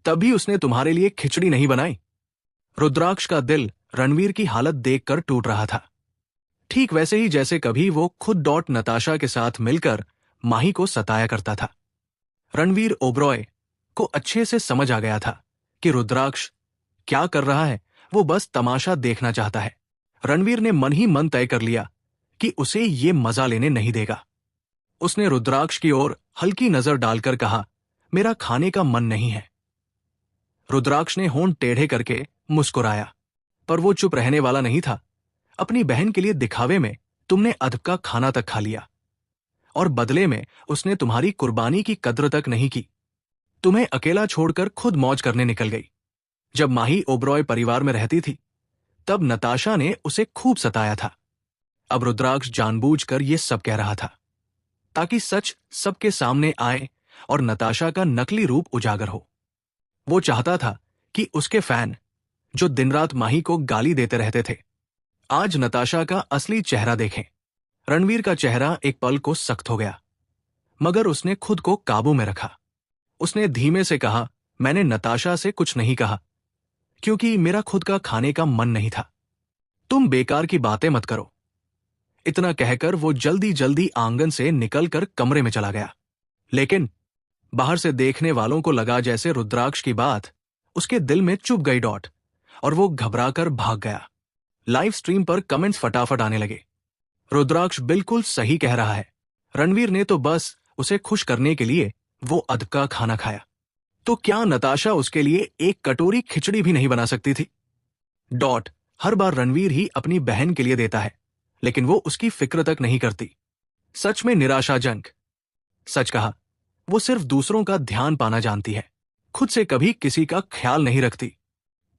तभी उसने तुम्हारे लिए खिचड़ी नहीं बनाई। रुद्राक्ष का दिल रणवीर की हालत देखकर टूट रहा था, ठीक वैसे ही जैसे कभी वो खुद डॉट नताशा के साथ मिलकर माही को सताया करता था। रणवीर ओबरॉय को अच्छे से समझ आ गया था कि रुद्राक्ष क्या कर रहा है, वो बस तमाशा देखना चाहता है। रणवीर ने मन ही मन तय कर लिया कि उसे ये मजा लेने नहीं देगा। उसने रुद्राक्ष की ओर हल्की नजर डालकर कहा, मेरा खाने का मन नहीं है। रुद्राक्ष ने होंठ टेढ़े करके मुस्कुराया, पर वो चुप रहने वाला नहीं था। अपनी बहन के लिए दिखावे में तुमने अदब का खाना तक खा लिया और बदले में उसने तुम्हारी कुर्बानी की कद्र तक नहीं की। तुम्हें अकेला छोड़कर खुद मौज करने निकल गई। जब माही ओबरॉय परिवार में रहती थी, तब नताशा ने उसे खूब सताया था। अब रुद्राक्ष जानबूझकर ये सब कह रहा था ताकि सच सबके सामने आए और नताशा का नकली रूप उजागर हो। वो चाहता था कि उसके फैन, जो दिन रात माही को गाली देते रहते थे, आज नताशा का असली चेहरा देखें। रणवीर का चेहरा एक पल को सख्त हो गया, मगर उसने खुद को काबू में रखा। उसने धीमे से कहा, मैंने नताशा से कुछ नहीं कहा, क्योंकि मेरा खुद का खाने का मन नहीं था। तुम बेकार की बातें मत करो। इतना कहकर वो जल्दी जल्दी आंगन से निकलकर कमरे में चला गया। लेकिन बाहर से देखने वालों को लगा जैसे रुद्राक्ष की बात उसके दिल में चुभ गई डॉट, और वो घबराकर भाग गया। लाइव स्ट्रीम पर कमेंट्स फटाफट आने लगे। रुद्राक्ष बिल्कुल सही कह रहा है, रणवीर ने तो बस उसे खुश करने के लिए वो अध का खाना खाया। तो क्या नताशा उसके लिए एक कटोरी खिचड़ी भी नहीं बना सकती थी? डॉट, हर बार रणवीर ही अपनी बहन के लिए देता है, लेकिन वो उसकी फिक्र तक नहीं करती। सच में निराशाजनक। सच कहा, वो सिर्फ दूसरों का ध्यान पाना जानती है, खुद से कभी किसी का ख्याल नहीं रखती।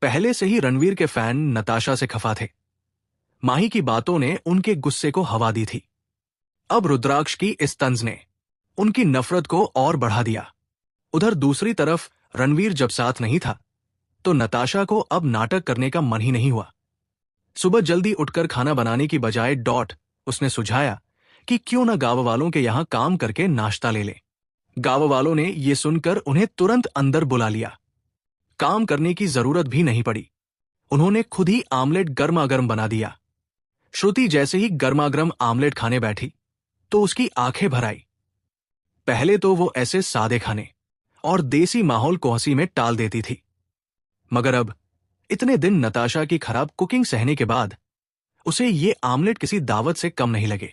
पहले से ही रणवीर के फैन नताशा से खफा थे। माही की बातों ने उनके गुस्से को हवा दी थी। अब रुद्राक्ष की इस तंज ने उनकी नफरत को और बढ़ा दिया। उधर दूसरी तरफ रणवीर जब साथ नहीं था तो नताशा को अब नाटक करने का मन ही नहीं हुआ। सुबह जल्दी उठकर खाना बनाने की बजाय डॉट उसने सुझाया कि क्यों न गांव वालों के यहां काम करके नाश्ता ले ले। गांव वालों ने यह सुनकर उन्हें तुरंत अंदर बुला लिया। काम करने की जरूरत भी नहीं पड़ी, उन्होंने खुद ही आमलेट गर्मा-गर्म बना दिया। श्रुति जैसे ही गर्मा-गर्म आमलेट खाने बैठी तो उसकी आंखें भर आई। पहले तो वो ऐसे सादे खाने और देसी माहौल को हंसी में टाल देती थी, मगर अब इतने दिन नताशा की खराब कुकिंग सहने के बाद उसे ये आमलेट किसी दावत से कम नहीं लगे।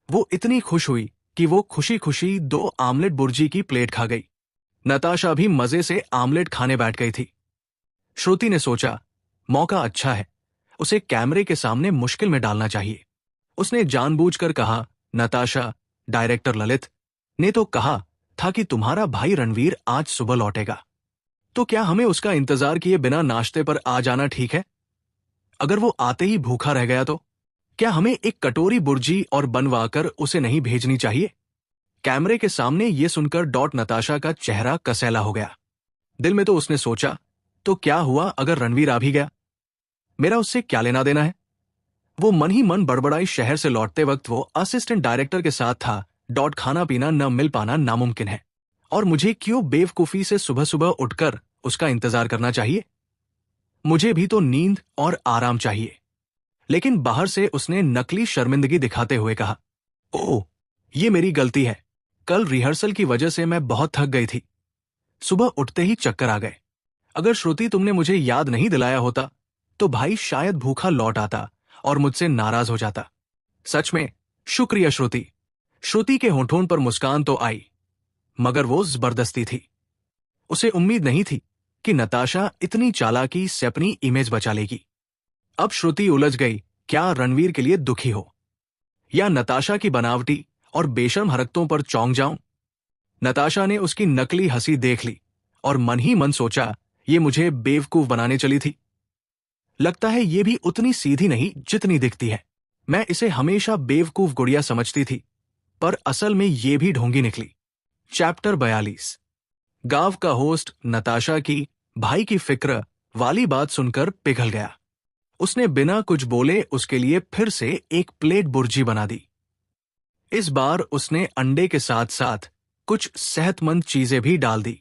वो इतनी खुश हुई कि वो खुशी खुशी 2 आमलेट बुर्जी की प्लेट खा गई। नताशा भी मजे से आमलेट खाने बैठ गई थी। श्रुति ने सोचा, मौका अच्छा है, उसे कैमरे के सामने मुश्किल में डालना चाहिए। उसने जानबूझकर कहा, नताशा, डायरेक्टर ललित ने तो कहा था कि तुम्हारा भाई रणवीर आज सुबह लौटेगा, तो क्या हमें उसका इंतजार किए बिना नाश्ते पर आ जाना ठीक है? अगर वो आते ही भूखा रह गया तो क्या हमें एक कटोरी बुर्जी और बनवाकर उसे नहीं भेजनी चाहिए? कैमरे के सामने ये सुनकर डॉट नताशा का चेहरा कसैला हो गया। दिल में तो उसने सोचा, तो क्या हुआ अगर रणवीर आ भी गया? मेरा उससे क्या लेना देना है? वो मन ही मन बड़बड़ाई। शहर से लौटते वक्त वो असिस्टेंट डायरेक्टर के साथ था। डॉट खाना पीना न मिल पाना नामुमकिन है, और मुझे क्यों बेवकूफी से सुबह सुबह उठकर उसका इंतजार करना चाहिए? मुझे भी तो नींद और आराम चाहिए। लेकिन बाहर से उसने नकली शर्मिंदगी दिखाते हुए कहा, ओह, ये मेरी गलती है। कल रिहर्सल की वजह से मैं बहुत थक गई थी। सुबह उठते ही चक्कर आ गए। अगर श्रुति तुमने मुझे याद नहीं दिलाया होता तो भाई शायद भूखा लौट आता और मुझसे नाराज हो जाता। सच में शुक्रिया श्रुति। श्रुति के होठों पर मुस्कान तो आई, मगर वो जबरदस्ती थी। उसे उम्मीद नहीं थी कि नताशा इतनी चालाकी से अपनी इमेज बचा लेगी। अब श्रुति उलझ गई, क्या रणवीर के लिए दुखी हो या नताशा की बनावटी और बेशर्म हरकतों पर चौंक जाऊं? नताशा ने उसकी नकली हंसी देख ली और मन ही मन सोचा, ये मुझे बेवकूफ बनाने चली थी। लगता है ये भी उतनी सीधी नहीं जितनी दिखती है। मैं इसे हमेशा बेवकूफ गुड़िया समझती थी, पर असल में ये भी ढोंगी निकली। चैप्टर 42। गांव का होस्ट नताशा की भाई की फिक्र वाली बात सुनकर पिघल गया। उसने बिना कुछ बोले उसके लिए फिर से एक प्लेट बुर्जी बना दी। इस बार उसने अंडे के साथ साथ कुछ सेहतमंद चीजें भी डाल दी।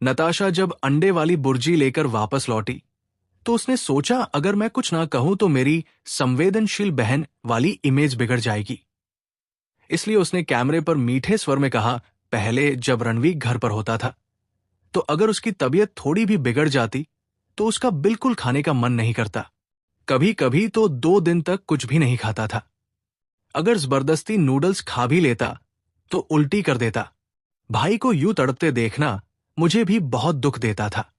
नताशा जब अंडे वाली बुर्जी लेकर वापस लौटी तो उसने सोचा, अगर मैं कुछ ना कहूं तो मेरी संवेदनशील बहन वाली इमेज बिगड़ जाएगी। इसलिए उसने कैमरे पर मीठे स्वर में कहा, पहले जब रणवीर घर पर होता था तो अगर उसकी तबीयत थोड़ी भी बिगड़ जाती तो उसका बिल्कुल खाने का मन नहीं करता। कभी कभी तो 2 दिन तक कुछ भी नहीं खाता था। अगर जबरदस्ती नूडल्स खा भी लेता तो उल्टी कर देता। भाई को यूं तड़पते देखना मुझे भी बहुत दुख देता था।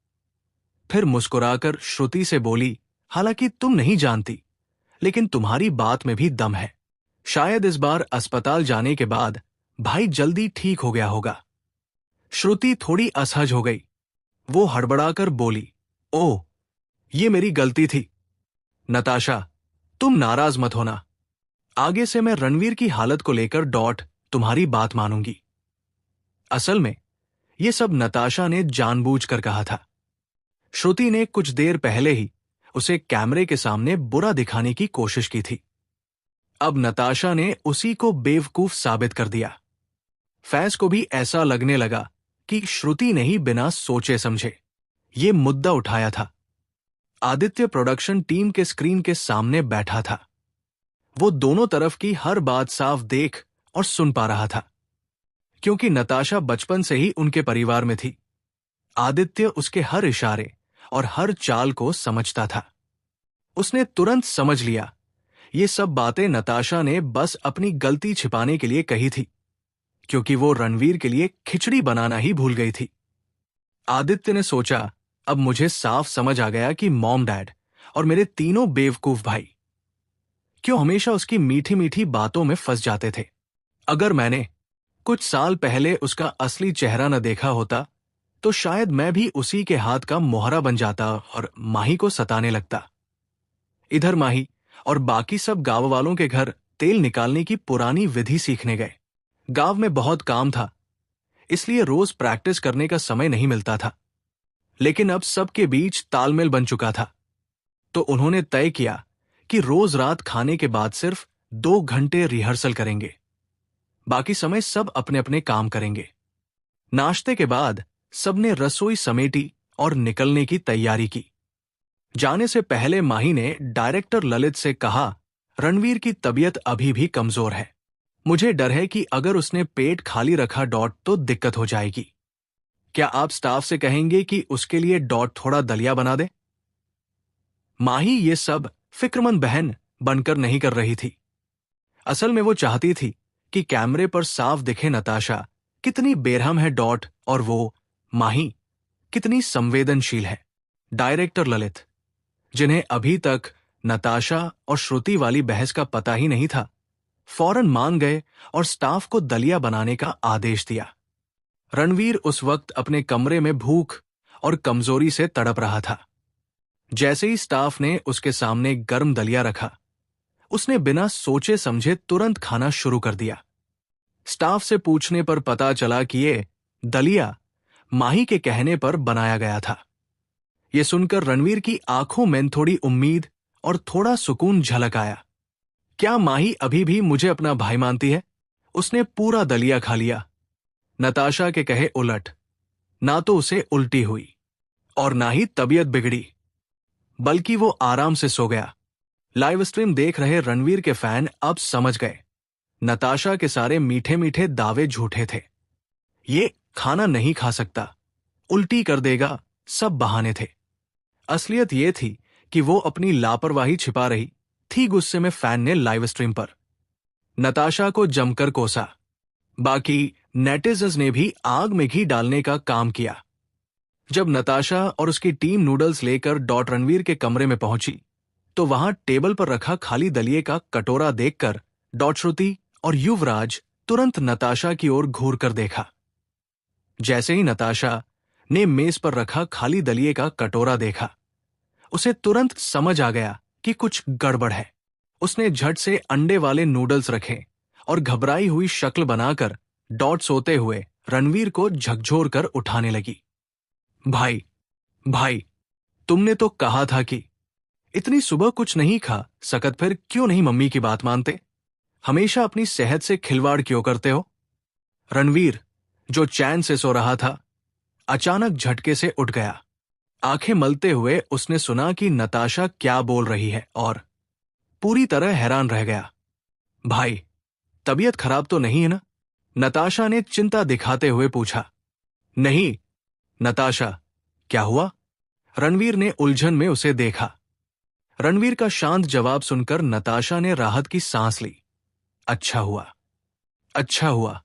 फिर मुस्कुराकर श्रुति से बोली, हालांकि तुम नहीं जानती, लेकिन तुम्हारी बात में भी दम है। शायद इस बार अस्पताल जाने के बाद भाई जल्दी ठीक हो गया होगा। श्रुति थोड़ी असहज हो गई। वो हड़बड़ाकर बोली, ओह, ये मेरी गलती थी। नताशा, तुम नाराज मत होना। आगे से मैं रणवीर की हालत को लेकर डॉट तुम्हारी बात मानूंगी। असल में ये सब नताशा ने जानबूझकर कहा था। श्रुति ने कुछ देर पहले ही उसे कैमरे के सामने बुरा दिखाने की कोशिश की थी। अब नताशा ने उसी को बेवकूफ साबित कर दिया। फैज को भी ऐसा लगने लगा कि श्रुति ने ही बिना सोचे समझे ये मुद्दा उठाया था। आदित्य प्रोडक्शन टीम के स्क्रीन के सामने बैठा था। वो दोनों तरफ की हर बात साफ देख और सुन पा रहा था, क्योंकि नताशा बचपन से ही उनके परिवार में थी। आदित्य उसके हर इशारे और हर चाल को समझता था। उसने तुरंत समझ लिया ये सब बातें नताशा ने बस अपनी गलती छिपाने के लिए कही थी, क्योंकि वो रणवीर के लिए खिचड़ी बनाना ही भूल गई थी। आदित्य ने सोचा, अब मुझे साफ समझ आ गया कि मॉम डैड और मेरे तीनों बेवकूफ भाई क्यों हमेशा उसकी मीठी मीठी बातों में फंस जाते थे। अगर मैंने कुछ साल पहले उसका असली चेहरा न देखा होता तो शायद मैं भी उसी के हाथ का मोहरा बन जाता और माही को सताने लगता। इधर माही और बाकी सब गांव वालों के घर तेल निकालने की पुरानी विधि सीखने गए। गांव में बहुत काम था, इसलिए रोज प्रैक्टिस करने का समय नहीं मिलता था। लेकिन अब सबके बीच तालमेल बन चुका था, तो उन्होंने तय किया कि रोज रात खाने के बाद सिर्फ 2 घंटे रिहर्सल करेंगे। बाकी समय सब अपने अपने काम करेंगे। नाश्ते के बाद सबने रसोई समेटी और निकलने की तैयारी की। जाने से पहले माही ने डायरेक्टर ललित से कहा, रणवीर की तबीयत अभी भी कमजोर है। मुझे डर है कि अगर उसने पेट खाली रखा तो दिक्कत हो जाएगी। क्या आप स्टाफ से कहेंगे कि उसके लिए थोड़ा दलिया बना दे? माही ये सब फिक्रमंद बहन बनकर नहीं कर रही थी। असल में वो चाहती थी कि कैमरे पर साफ दिखे नताशा कितनी बेरहम है और वो माही कितनी संवेदनशील है। डायरेक्टर ललित, जिन्हें अभी तक नताशा और श्रुति वाली बहस का पता ही नहीं था, फौरन मान गए और स्टाफ को दलिया बनाने का आदेश दिया। रणवीर उस वक्त अपने कमरे में भूख और कमजोरी से तड़प रहा था। जैसे ही स्टाफ ने उसके सामने गर्म दलिया रखा, उसने बिना सोचे समझे तुरंत खाना शुरू कर दिया। स्टाफ से पूछने पर पता चला कि ये दलिया माही के कहने पर बनाया गया था। यह सुनकर रणवीर की आंखों में थोड़ी उम्मीद और थोड़ा सुकून झलक आया। क्या माही अभी भी मुझे अपना भाई मानती है? उसने पूरा दलिया खा लिया। नताशा के कहे उलट, ना तो उसे उल्टी हुई और ना ही तबीयत बिगड़ी, बल्कि वो आराम से सो गया। लाइव स्ट्रीम देख रहे रणवीर के फैन अब समझ गए, नताशा के सारे मीठे मीठे दावे झूठे थे। ये खाना नहीं खा सकता, उल्टी कर देगा, सब बहाने थे। असलियत ये थी कि वो अपनी लापरवाही छिपा रही थी। गुस्से में फैन ने लाइव स्ट्रीम पर नताशा को जमकर कोसा। बाकी नेटिजन्स ने भी आग में घी डालने का काम किया। जब नताशा और उसकी टीम नूडल्स लेकर रणवीर के कमरे में पहुंची तो वहां टेबल पर रखा खाली दलिये का कटोरा देखकर श्रुति और युवराज तुरंत नताशा की ओर घूर कर देखा। जैसे ही नताशा ने मेज पर रखा खाली दलिये का कटोरा देखा, उसे तुरंत समझ आ गया कि कुछ गड़बड़ है। उसने झट से अंडे वाले नूडल्स रखे और घबराई हुई शक्ल बनाकर सोते हुए रणवीर को झकझोर कर उठाने लगी। भाई भाई, तुमने तो कहा था कि इतनी सुबह कुछ नहीं खा सकत, फिर क्यों नहीं मम्मी की बात मानते? हमेशा अपनी सेहत से खिलवाड़ क्यों करते हो? रणवीर, जो चैन से सो रहा था, अचानक झटके से उठ गया। आंखें मलते हुए उसने सुना कि नताशा क्या बोल रही है और पूरी तरह हैरान रह गया। भाई, तबीयत खराब तो नहीं है ना? नताशा ने चिंता दिखाते हुए पूछा। नहीं। नताशा, क्या हुआ? रणवीर ने उलझन में उसे देखा। रणवीर का शांत जवाब सुनकर नताशा ने राहत की सांस ली। अच्छा हुआ, अच्छा हुआ।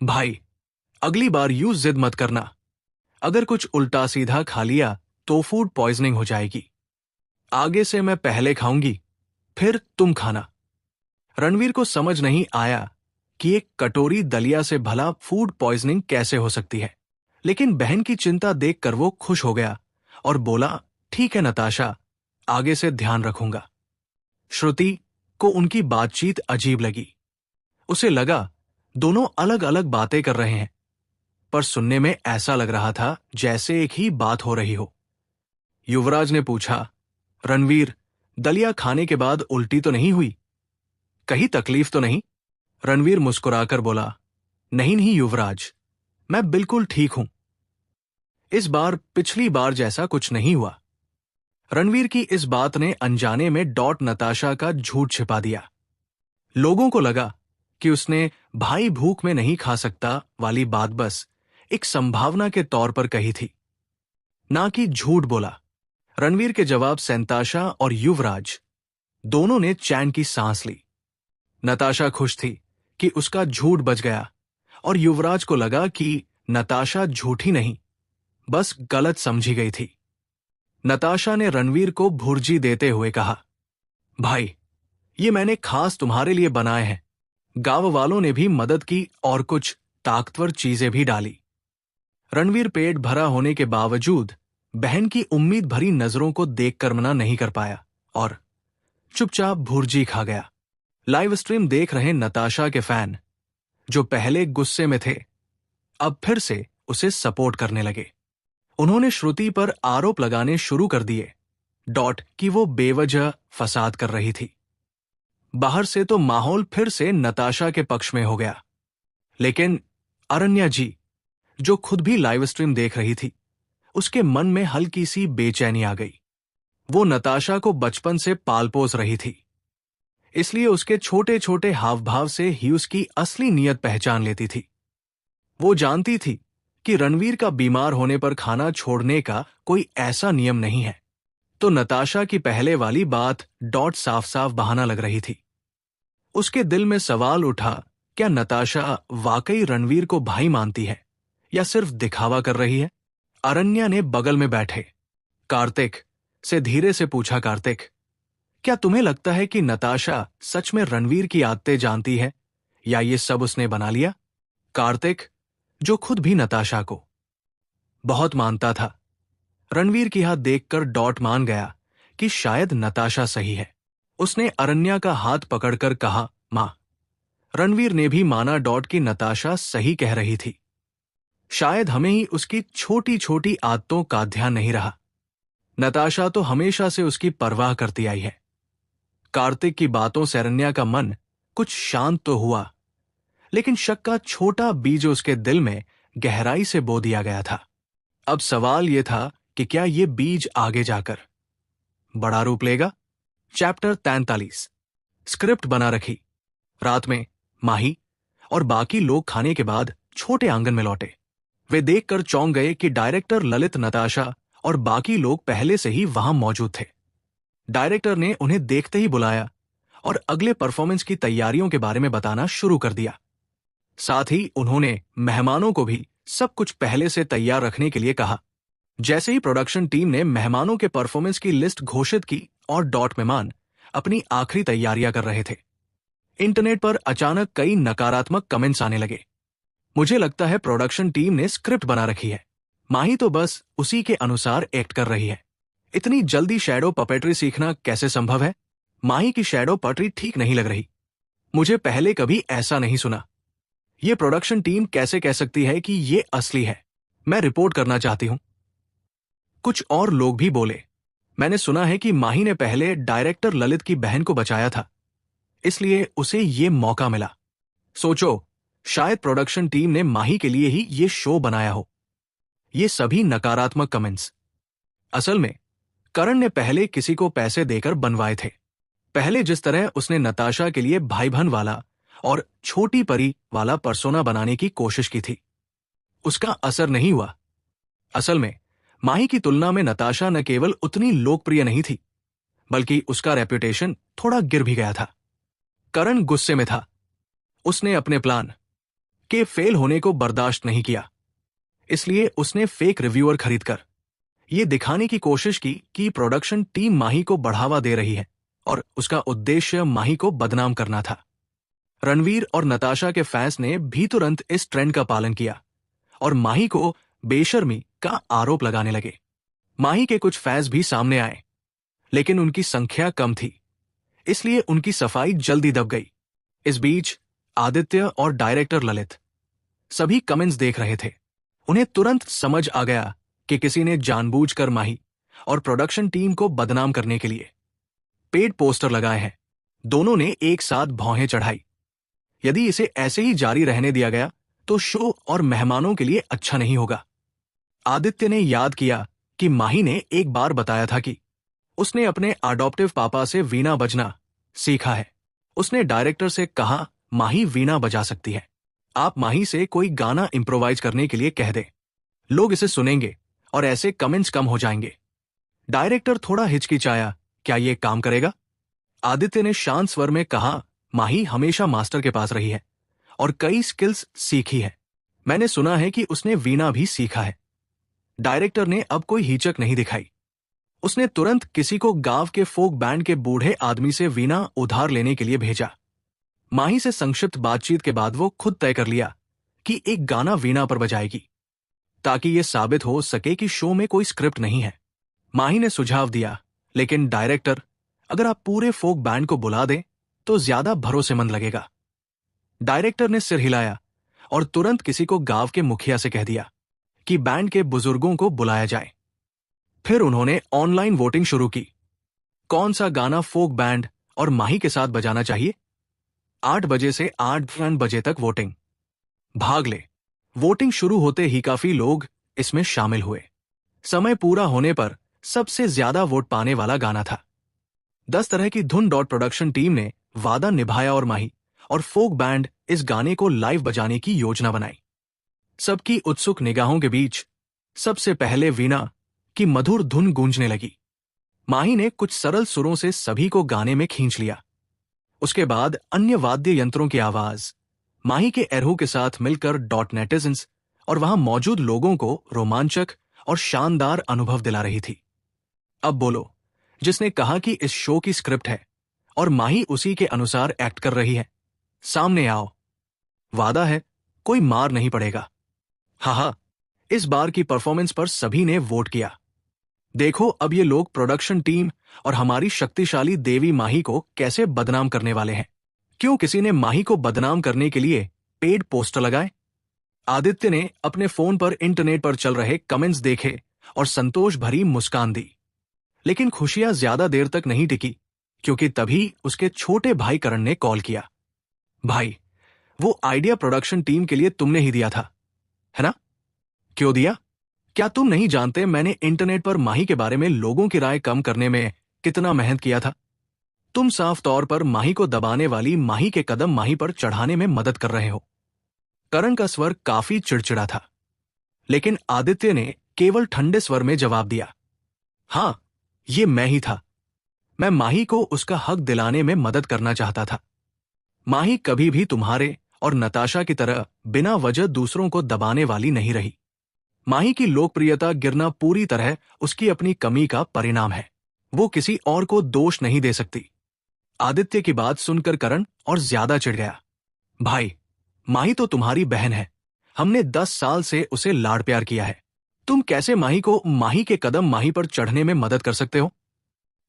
भाई, अगली बार यूं जिद मत करना। अगर कुछ उल्टा सीधा खा लिया तो फूड पॉइजनिंग हो जाएगी। आगे से मैं पहले खाऊंगी, फिर तुम खाना। रणवीर को समझ नहीं आया कि एक कटोरी दलिया से भला फूड पॉइजनिंग कैसे हो सकती है, लेकिन बहन की चिंता देखकर वो खुश हो गया और बोला, ठीक है नताशा, आगे से ध्यान रखूंगा। श्रुति को उनकी बातचीत अजीब लगी। उसे लगा दोनों अलग अलग बातें कर रहे हैं, पर सुनने में ऐसा लग रहा था जैसे एक ही बात हो रही हो। युवराज ने पूछा, रणवीर, दलिया खाने के बाद उल्टी तो नहीं हुई? कहीं तकलीफ तो नहीं? रणवीर मुस्कुराकर बोला, नहीं नहीं युवराज, मैं बिल्कुल ठीक हूं। इस बार पिछली बार जैसा कुछ नहीं हुआ। रणवीर की इस बात ने अनजाने में डॉट नताशा का झूठ छिपा दिया। लोगों को लगा कि उसने भाई भूख में नहीं खा सकता वाली बात बस एक संभावना के तौर पर कही थी, ना कि झूठ बोला। रणवीर के जवाब से नताशा और युवराज दोनों ने चैन की सांस ली। नताशा खुश थी कि उसका झूठ बच गया और युवराज को लगा कि नताशा झूठी नहीं, बस गलत समझी गई थी। नताशा ने रणवीर को भुर्जी देते हुए कहा, भाई, ये मैंने खास तुम्हारे लिए बनाए हैं। गांव वालों ने भी मदद की और कुछ ताकतवर चीजें भी डाली। रणवीर पेट भरा होने के बावजूद बहन की उम्मीद भरी नजरों को देखकर मना नहीं कर पाया और चुपचाप भुर्जी खा गया। लाइव स्ट्रीम देख रहे नताशा के फैन, जो पहले गुस्से में थे, अब फिर से उसे सपोर्ट करने लगे। उन्होंने श्रुति पर आरोप लगाने शुरू कर दिए डॉट कि वो बेवजह फसाद कर रही थी। बाहर से तो माहौल फिर से नताशा के पक्ष में हो गया, लेकिन अरण्या जी, जो खुद भी लाइव स्ट्रीम देख रही थी, उसके मन में हल्की सी बेचैनी आ गई। वो नताशा को बचपन से पाल पोस रही थी, इसलिए उसके छोटे छोटे हाव भाव से ही उसकी असली नीयत पहचान लेती थी। वो जानती थी कि रणवीर का बीमार होने पर खाना छोड़ने का कोई ऐसा नियम नहीं है, तो नताशा की पहले वाली बात डॉट साफ साफ बहाना लग रही थी। उसके दिल में सवाल उठा, क्या नताशा वाकई रणवीर को भाई मानती है या सिर्फ दिखावा कर रही है? अरण्या ने बगल में बैठे कार्तिक से धीरे से पूछा, कार्तिक, क्या तुम्हें लगता है कि नताशा सच में रणवीर की आदतें जानती है या ये सब उसने बना लिया? कार्तिक, जो खुद भी नताशा को बहुत मानता था, रणवीर की हाथ देखकर डॉट मान गया कि शायद नताशा सही है। उसने अरण्या का हाथ पकड़कर कहा, मां। रणवीर ने भी माना डॉट की नताशा सही कह रही थी। शायद हमें ही उसकी छोटी छोटी आदतों का ध्यान नहीं रहा। नताशा तो हमेशा से उसकी परवाह करती आई है। कार्तिक की बातों से अरण्या का मन कुछ शांत तो हुआ, लेकिन शक का छोटा बीज उसके दिल में गहराई से बो दिया गया था। अब सवाल यह था कि क्या यह बीज आगे जाकर बड़ा रूप लेगा? चैप्टर 43। स्क्रिप्ट बना रखी। रात में माही और बाकी लोग खाने के बाद छोटे आंगन में लौटे। वे देखकर चौंक गए कि डायरेक्टर ललित, नताशा और बाकी लोग पहले से ही वहां मौजूद थे। डायरेक्टर ने उन्हें देखते ही बुलाया और अगले परफॉर्मेंस की तैयारियों के बारे में बताना शुरू कर दिया। साथ ही उन्होंने मेहमानों को भी सब कुछ पहले से तैयार रखने के लिए कहा। जैसे ही प्रोडक्शन टीम ने मेहमानों के परफॉर्मेंस की लिस्ट घोषित की और डॉट मेहमान अपनी आखिरी तैयारियां कर रहे थे, इंटरनेट पर अचानक कई नकारात्मक कमेंट्स आने लगे। मुझे लगता है प्रोडक्शन टीम ने स्क्रिप्ट बना रखी है, माही तो बस उसी के अनुसार एक्ट कर रही है। इतनी जल्दी शैडो पपेट्री सीखना कैसे संभव है? माही की शैडो पपेट्री ठीक नहीं लग रही। मुझे पहले कभी ऐसा नहीं सुना। ये प्रोडक्शन टीम कैसे कह सकती है कि ये असली है? मैं रिपोर्ट करना चाहती हूं। कुछ और लोग भी बोले, मैंने सुना है कि माही ने पहले डायरेक्टर ललित की बहन को बचाया था, इसलिए उसे ये मौका मिला। सोचो, शायद प्रोडक्शन टीम ने माही के लिए ही ये शो बनाया हो। ये सभी नकारात्मक कमेंट्स। असल में करण ने पहले किसी को पैसे देकर बनवाए थे। पहले जिस तरह उसने नताशा के लिए भाई बहन वाला और छोटी परी वाला पर्सोना बनाने की कोशिश की थी, उसका असर नहीं हुआ। असल में माही की तुलना में नताशा न केवल उतनी लोकप्रिय नहीं थी, बल्कि उसका रेप्यूटेशन थोड़ा गिर भी गया था। करण गुस्से में था। उसने अपने प्लान के फेल होने को बर्दाश्त नहीं किया, इसलिए उसने फेक रिव्यूअर खरीदकर यह दिखाने की कोशिश की कि प्रोडक्शन टीम माही को बढ़ावा दे रही है और उसका उद्देश्य माही को बदनाम करना था। रणवीर और नताशा के फैंस ने भी तुरंत इस ट्रेंड का पालन किया और माही को बेशर्मी का आरोप लगाने लगे। माही के कुछ फैंस भी सामने आए, लेकिन उनकी संख्या कम थी, इसलिए उनकी सफाई जल्दी दब गई। इस बीच आदित्य और डायरेक्टर ललित सभी कमेंट्स देख रहे थे। उन्हें तुरंत समझ आ गया कि किसी ने जानबूझकर माही और प्रोडक्शन टीम को बदनाम करने के लिए पेड पोस्टर लगाए हैं। दोनों ने एक साथ भौहें चढ़ाई। यदि इसे ऐसे ही जारी रहने दिया गया तो शो और मेहमानों के लिए अच्छा नहीं होगा। आदित्य ने याद किया कि माही ने एक बार बताया था कि उसने अपने अडॉप्टिव पापा से वीणा बजना सीखा है। उसने डायरेक्टर से कहा, माही वीणा बजा सकती है, आप माही से कोई गाना इम्प्रोवाइज करने के लिए कह दें, लोग इसे सुनेंगे और ऐसे कमेंट्स कम हो जाएंगे। डायरेक्टर थोड़ा हिचकिचाया, क्या ये काम करेगा? आदित्य ने शांत स्वर में कहा, माही हमेशा मास्टर के पास रही है और कई स्किल्स सीखी है। मैंने सुना है कि उसने वीणा भी सीखा है। डायरेक्टर ने अब कोई हिचक नहीं दिखाई। उसने तुरंत किसी को गांव के फोक बैंड के बूढ़े आदमी से वीणा उधार लेने के लिए भेजा। माही से संक्षिप्त बातचीत के बाद वो खुद तय कर लिया कि एक गाना वीणा पर बजाएगी, ताकि यह साबित हो सके कि शो में कोई स्क्रिप्ट नहीं है। माही ने सुझाव दिया, लेकिन डायरेक्टर, अगर आप पूरे फोक बैंड को बुला दें तो ज्यादा भरोसेमंद लगेगा। डायरेक्टर ने सिर हिलाया और तुरंत किसी को गांव के मुखिया से कह दिया कि बैंड के बुजुर्गों को बुलाया जाए। फिर उन्होंने ऑनलाइन वोटिंग शुरू की। कौन सा गाना फोक बैंड और माही के साथ बजाना चाहिए? 8 बजे से 8 बजे तक वोटिंग। भाग ले। वोटिंग शुरू होते ही काफी लोग इसमें शामिल हुए। समय पूरा होने पर सबसे ज्यादा वोट पाने वाला गाना था 10 तरह की धुन। प्रोडक्शन टीम ने वादा निभाया और माही और फोक बैंड इस गाने को लाइव बजाने की योजना बनाई। सबकी उत्सुक निगाहों के बीच सबसे पहले वीणा की मधुर धुन गूंजने लगी। माही ने कुछ सरल सुरों से सभी को गाने में खींच लिया। उसके बाद अन्य वाद्य यंत्रों की आवाज माही के एरहू के साथ मिलकर नेटिजन्स और वहां मौजूद लोगों को रोमांचक और शानदार अनुभव दिला रही थी। अब बोलो, जिसने कहा कि इस शो की स्क्रिप्ट है और माही उसी के अनुसार एक्ट कर रही है, सामने आओ। वादा है कोई मार नहीं पड़ेगा। हाँ, इस बार की परफॉर्मेंस पर सभी ने वोट किया। देखो अब ये लोग प्रोडक्शन टीम और हमारी शक्तिशाली देवी माही को कैसे बदनाम करने वाले हैं। क्यों किसी ने माही को बदनाम करने के लिए पेड पोस्टर लगाए? आदित्य ने अपने फोन पर इंटरनेट पर चल रहे कमेंट्स देखे और संतोष भरी मुस्कान दी। लेकिन खुशियां ज्यादा देर तक नहीं टिकी, क्योंकि तभी उसके छोटे भाई करण ने कॉल किया। भाई, वो आइडिया प्रोडक्शन टीम के लिए तुमने ही दिया था, है ना? क्यों दिया? क्या तुम नहीं जानते मैंने इंटरनेट पर माही के बारे में लोगों की राय कम करने में कितना मेहनत किया था? तुम साफ तौर पर माही को दबाने वाली माही के कदम माही पर चढ़ाने में मदद कर रहे हो। करण का स्वर काफी चिड़चिड़ा था, लेकिन आदित्य ने केवल ठंडे स्वर में जवाब दिया, हां, ये मैं ही था। मैं माही को उसका हक दिलाने में मदद करना चाहता था। माही कभी भी तुम्हारे और नताशा की तरह बिना वजह दूसरों को दबाने वाली नहीं रही। माही की लोकप्रियता गिरना पूरी तरह उसकी अपनी कमी का परिणाम है। वो किसी और को दोष नहीं दे सकती। आदित्य की बात सुनकर करण और ज्यादा चिढ़ गया। भाई, माही तो तुम्हारी बहन है। हमने 10 साल से उसे लाड़ प्यार किया है। तुम कैसे माही के कदम माही पर चढ़ने में मदद कर सकते हो?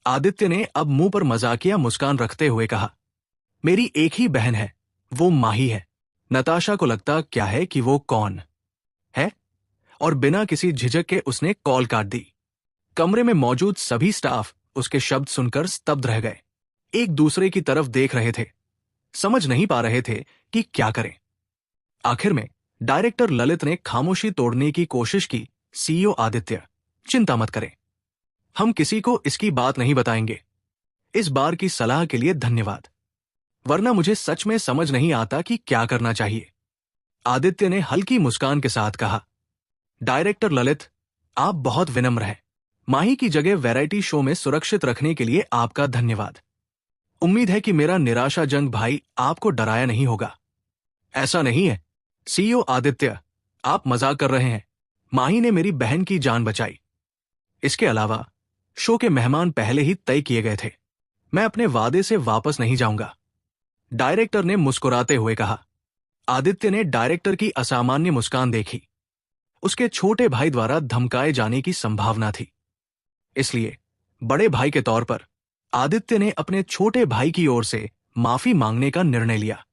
आदित्य ने अब मुंह पर मजाकिया मुस्कान रखते हुए कहा, मेरी एक ही बहन है, वो माही है। नताशा को लगता क्या है कि वो कौन है? और बिना किसी झिझक के उसने कॉल काट दी। कमरे में मौजूद सभी स्टाफ उसके शब्द सुनकर स्तब्ध रह गए। एक दूसरे की तरफ देख रहे थे, समझ नहीं पा रहे थे कि क्या करें। आखिर में डायरेक्टर ललित ने खामोशी तोड़ने की कोशिश की। सीईओ आदित्य, चिंता मत करें, हम किसी को इसकी बात नहीं बताएंगे। इस बार की सलाह के लिए धन्यवाद, वरना मुझे सच में समझ नहीं आता कि क्या करना चाहिए। आदित्य ने हल्की मुस्कान के साथ कहा, डायरेक्टर ललित, आप बहुत विनम्र हैं। माही की जगह वैरायटी शो में सुरक्षित रखने के लिए आपका धन्यवाद। उम्मीद है कि मेरा निराशाजनक भाई आपको डराया नहीं होगा। ऐसा नहीं है सीईओ आदित्य, आप मजाक कर रहे हैं। माही ने मेरी बहन की जान बचाई। इसके अलावा शो के मेहमान पहले ही तय किए गए थे। मैं अपने वादे से वापस नहीं जाऊंगा, डायरेक्टर ने मुस्कुराते हुए कहा। आदित्य ने डायरेक्टर की असामान्य मुस्कान देखी। उसके छोटे भाई द्वारा धमकाए जाने की संभावना थी, इसलिए बड़े भाई के तौर पर आदित्य ने अपने छोटे भाई की ओर से माफी मांगने का निर्णय लिया।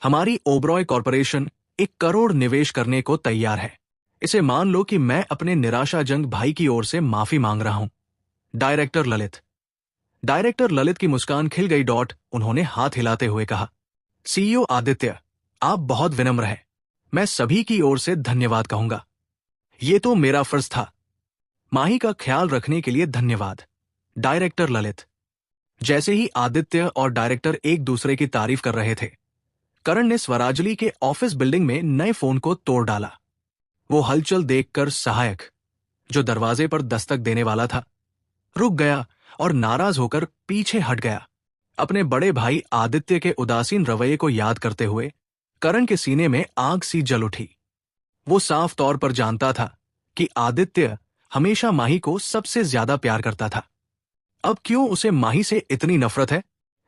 हमारी ओबरॉय कॉरपोरेशन 1 करोड़ निवेश करने को तैयार है। इसे मान लो कि मैं अपने निराशाजनक भाई की ओर से माफी मांग रहा हूं। डायरेक्टर ललित की मुस्कान खिल गई। उन्होंने हाथ हिलाते हुए कहा, सीईओ आदित्य, आप बहुत विनम्र हैं। मैं सभी की ओर से धन्यवाद कहूंगा। ये तो मेरा फर्ज था। माही का ख्याल रखने के लिए धन्यवाद, डायरेक्टर ललित। जैसे ही आदित्य और डायरेक्टर एक दूसरे की तारीफ कर रहे थे, करण ने स्वराजली के ऑफिस बिल्डिंग में नए फोन को तोड़ डाला। वो हलचल देखकर सहायक, जो दरवाजे पर दस्तक देने वाला था, रुक गया और नाराज होकर पीछे हट गया। अपने बड़े भाई आदित्य के उदासीन रवैये को याद करते हुए करण के सीने में आग सी जल उठी। वो साफ तौर पर जानता था कि आदित्य हमेशा माही को सबसे ज्यादा प्यार करता था। अब क्यों उसे माही से इतनी नफरत है,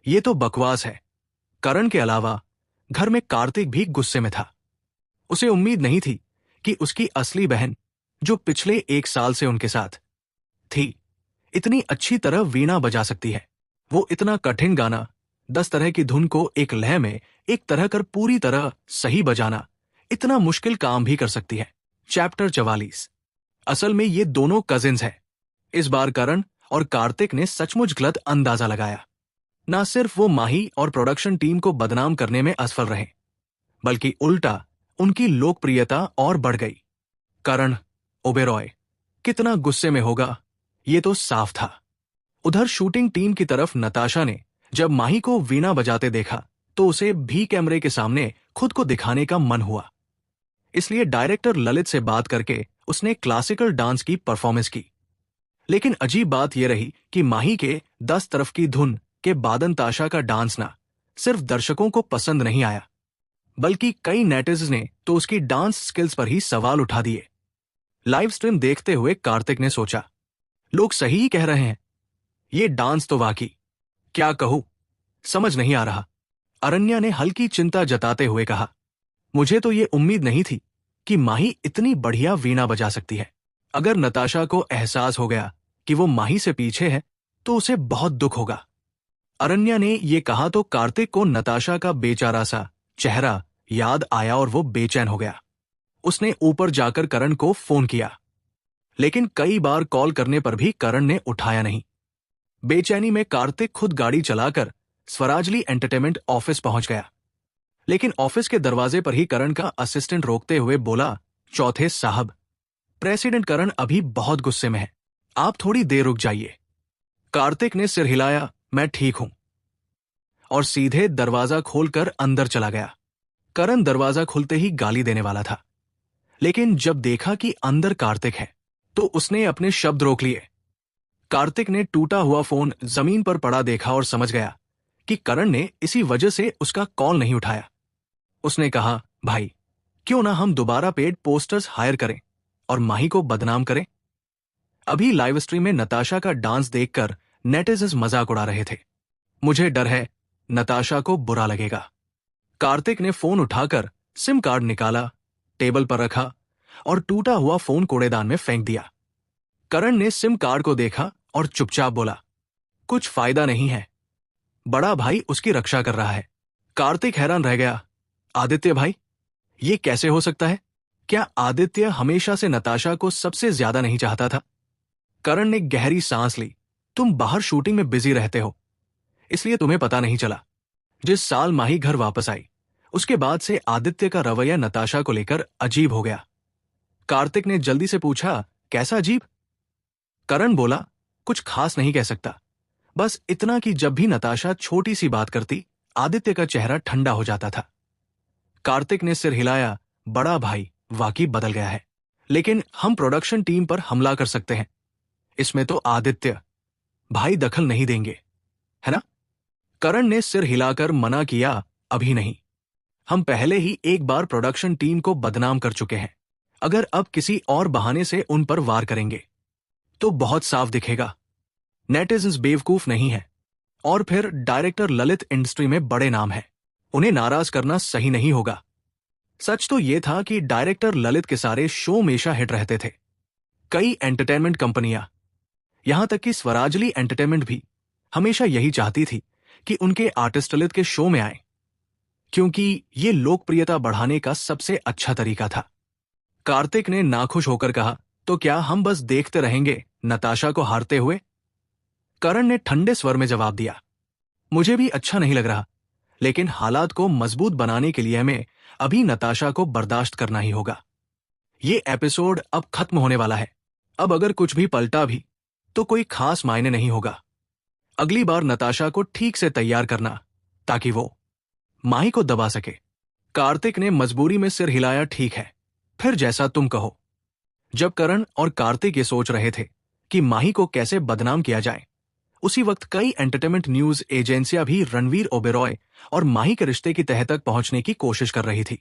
ये तो बकवास है। करण के अलावा घर में कार्तिक भी गुस्से में था। उसे उम्मीद नहीं थी कि उसकी असली बहन, जो पिछले 1 साल से उनके साथ थी, इतनी अच्छी तरह वीणा बजा सकती है। वो इतना कठिन गाना 10 तरह की धुन को एक लय में एक तरह कर पूरी तरह सही बजाना इतना मुश्किल काम भी कर सकती है। चैप्टर 44। असल में ये दोनों कजिन्स हैं। इस बार करण और कार्तिक ने सचमुच गलत अंदाजा लगाया। ना सिर्फ वो माही और प्रोडक्शन टीम को बदनाम करने में असफल रहे, बल्कि उल्टा उनकी लोकप्रियता और बढ़ गई। करण ओबेरॉय कितना गुस्से में होगा, ये तो साफ था। उधर शूटिंग टीम की तरफ नताशा ने जब माही को वीणा बजाते देखा तो उसे भी कैमरे के सामने खुद को दिखाने का मन हुआ। इसलिए डायरेक्टर ललित से बात करके उसने क्लासिकल डांस की परफॉर्मेंस की। लेकिन अजीब बात यह रही कि माही के 10 तरफ की धुन के बादन ताशा का डांस ना सिर्फ दर्शकों को पसंद नहीं आया, बल्कि कई नेटिज़न्स ने तो उसकी डांस स्किल्स पर ही सवाल उठा दिए। लाइव स्ट्रीम देखते हुए कार्तिक ने सोचा, लोग सही ही कह रहे हैं, ये डांस तो वाकई, क्या कहूं, समझ नहीं आ रहा। अरण्या ने हल्की चिंता जताते हुए कहा, मुझे तो ये उम्मीद नहीं थी कि माही इतनी बढ़िया वीणा बजा सकती है। अगर नताशा को एहसास हो गया कि वो माही से पीछे है तो उसे बहुत दुख होगा। अरण्या ने ये कहा तो कार्तिक को नताशा का बेचारा सा चेहरा याद आया और वो बेचैन हो गया। उसने ऊपर जाकर करण को फोन किया, लेकिन कई बार कॉल करने पर भी करण ने उठाया नहीं। बेचैनी में कार्तिक खुद गाड़ी चलाकर स्वराजली एंटरटेनमेंट ऑफिस पहुंच गया। लेकिन ऑफिस के दरवाजे पर ही करण का असिस्टेंट रोकते हुए बोला, चौथे साहब, प्रेसिडेंट करण अभी बहुत गुस्से में है, आप थोड़ी देर रुक जाइए। कार्तिक ने सिर हिलाया, मैं ठीक हूं, और सीधे दरवाजा खोलकर अंदर चला गया। करण दरवाजा खुलते ही गाली देने वाला था, लेकिन जब देखा कि अंदर कार्तिक है तो उसने अपने शब्द रोक लिए। कार्तिक ने टूटा हुआ फोन जमीन पर पड़ा देखा और समझ गया कि करण ने इसी वजह से उसका कॉल नहीं उठाया। उसने कहा, भाई, क्यों ना हम दोबारा पेड पोस्टर्स हायर करें और माही को बदनाम करें। अभी लाइव स्ट्रीम में नताशा का डांस देखकर नेटिज़न्स मजाक उड़ा रहे थे। मुझे डर है नताशा को बुरा लगेगा। कार्तिक ने फोन उठाकर सिम कार्ड निकाला, टेबल पर रखा और टूटा हुआ फोन कूड़ेदान में फेंक दिया। करण ने सिम कार्ड को देखा और चुपचाप बोला, कुछ फायदा नहीं है, बड़ा भाई उसकी रक्षा कर रहा है। कार्तिक हैरान रह गया, आदित्य भाई, ये कैसे हो सकता है? क्या आदित्य हमेशा से नताशा को सबसे ज्यादा नहीं चाहता था? करण ने गहरी सांस ली, तुम बाहर शूटिंग में बिजी रहते हो, इसलिए तुम्हें पता नहीं चला। जिस साल माही घर वापस आई, उसके बाद से आदित्य का रवैया नताशा को लेकर अजीब हो गया। कार्तिक ने जल्दी से पूछा, कैसा अजीब? करण बोला, कुछ खास नहीं कह सकता, बस इतना कि जब भी नताशा छोटी सी बात करती, आदित्य का चेहरा ठंडा हो जाता था। कार्तिक ने सिर हिलाया, बड़ा भाई वाकई बदल गया है, लेकिन हम प्रोडक्शन टीम पर हमला कर सकते हैं, इसमें तो आदित्य भाई दखल नहीं देंगे, है ना? करण ने सिर हिलाकर मना किया, अभी नहीं, हम पहले ही एक बार प्रोडक्शन टीम को बदनाम कर चुके हैं। अगर अब किसी और बहाने से उन पर वार करेंगे तो बहुत साफ दिखेगा नेटिज़न्स बेवकूफ नहीं है, और फिर डायरेक्टर ललित इंडस्ट्री में बड़े नाम है, उन्हें नाराज करना सही नहीं होगा। सच तो यह था कि डायरेक्टर ललित के सारे शो हमेशा हिट रहते थे। कई एंटरटेनमेंट कंपनियां, यहां तक कि स्वराजली एंटरटेनमेंट भी हमेशा यही चाहती थी कि उनके आर्टिस्ट ललित के शो में आए, क्योंकि ये लोकप्रियता बढ़ाने का सबसे अच्छा तरीका था। कार्तिक ने नाखुश होकर कहा, तो क्या हम बस देखते रहेंगे नताशा को हारते हुए? करण ने ठंडे स्वर में जवाब दिया, मुझे भी अच्छा नहीं लग रहा, लेकिन हालात को मजबूत बनाने के लिए हमें अभी नताशा को बर्दाश्त करना ही होगा। ये एपिसोड अब खत्म होने वाला है। अब अगर कुछ भी पलटा भी तो कोई खास मायने नहीं होगा। अगली बार नताशा को ठीक से तैयार करना ताकि वो माही को दबा सके। कार्तिक ने मजबूरी में सिर हिलाया, ठीक है, फिर जैसा तुम कहो। जब करण और कार्तिक ये सोच रहे थे कि माही को कैसे बदनाम किया जाए, उसी वक्त कई एंटरटेनमेंट न्यूज एजेंसियां भी रणवीर ओबेरॉय और माही के रिश्ते की तह तक पहुंचने की कोशिश कर रही थी।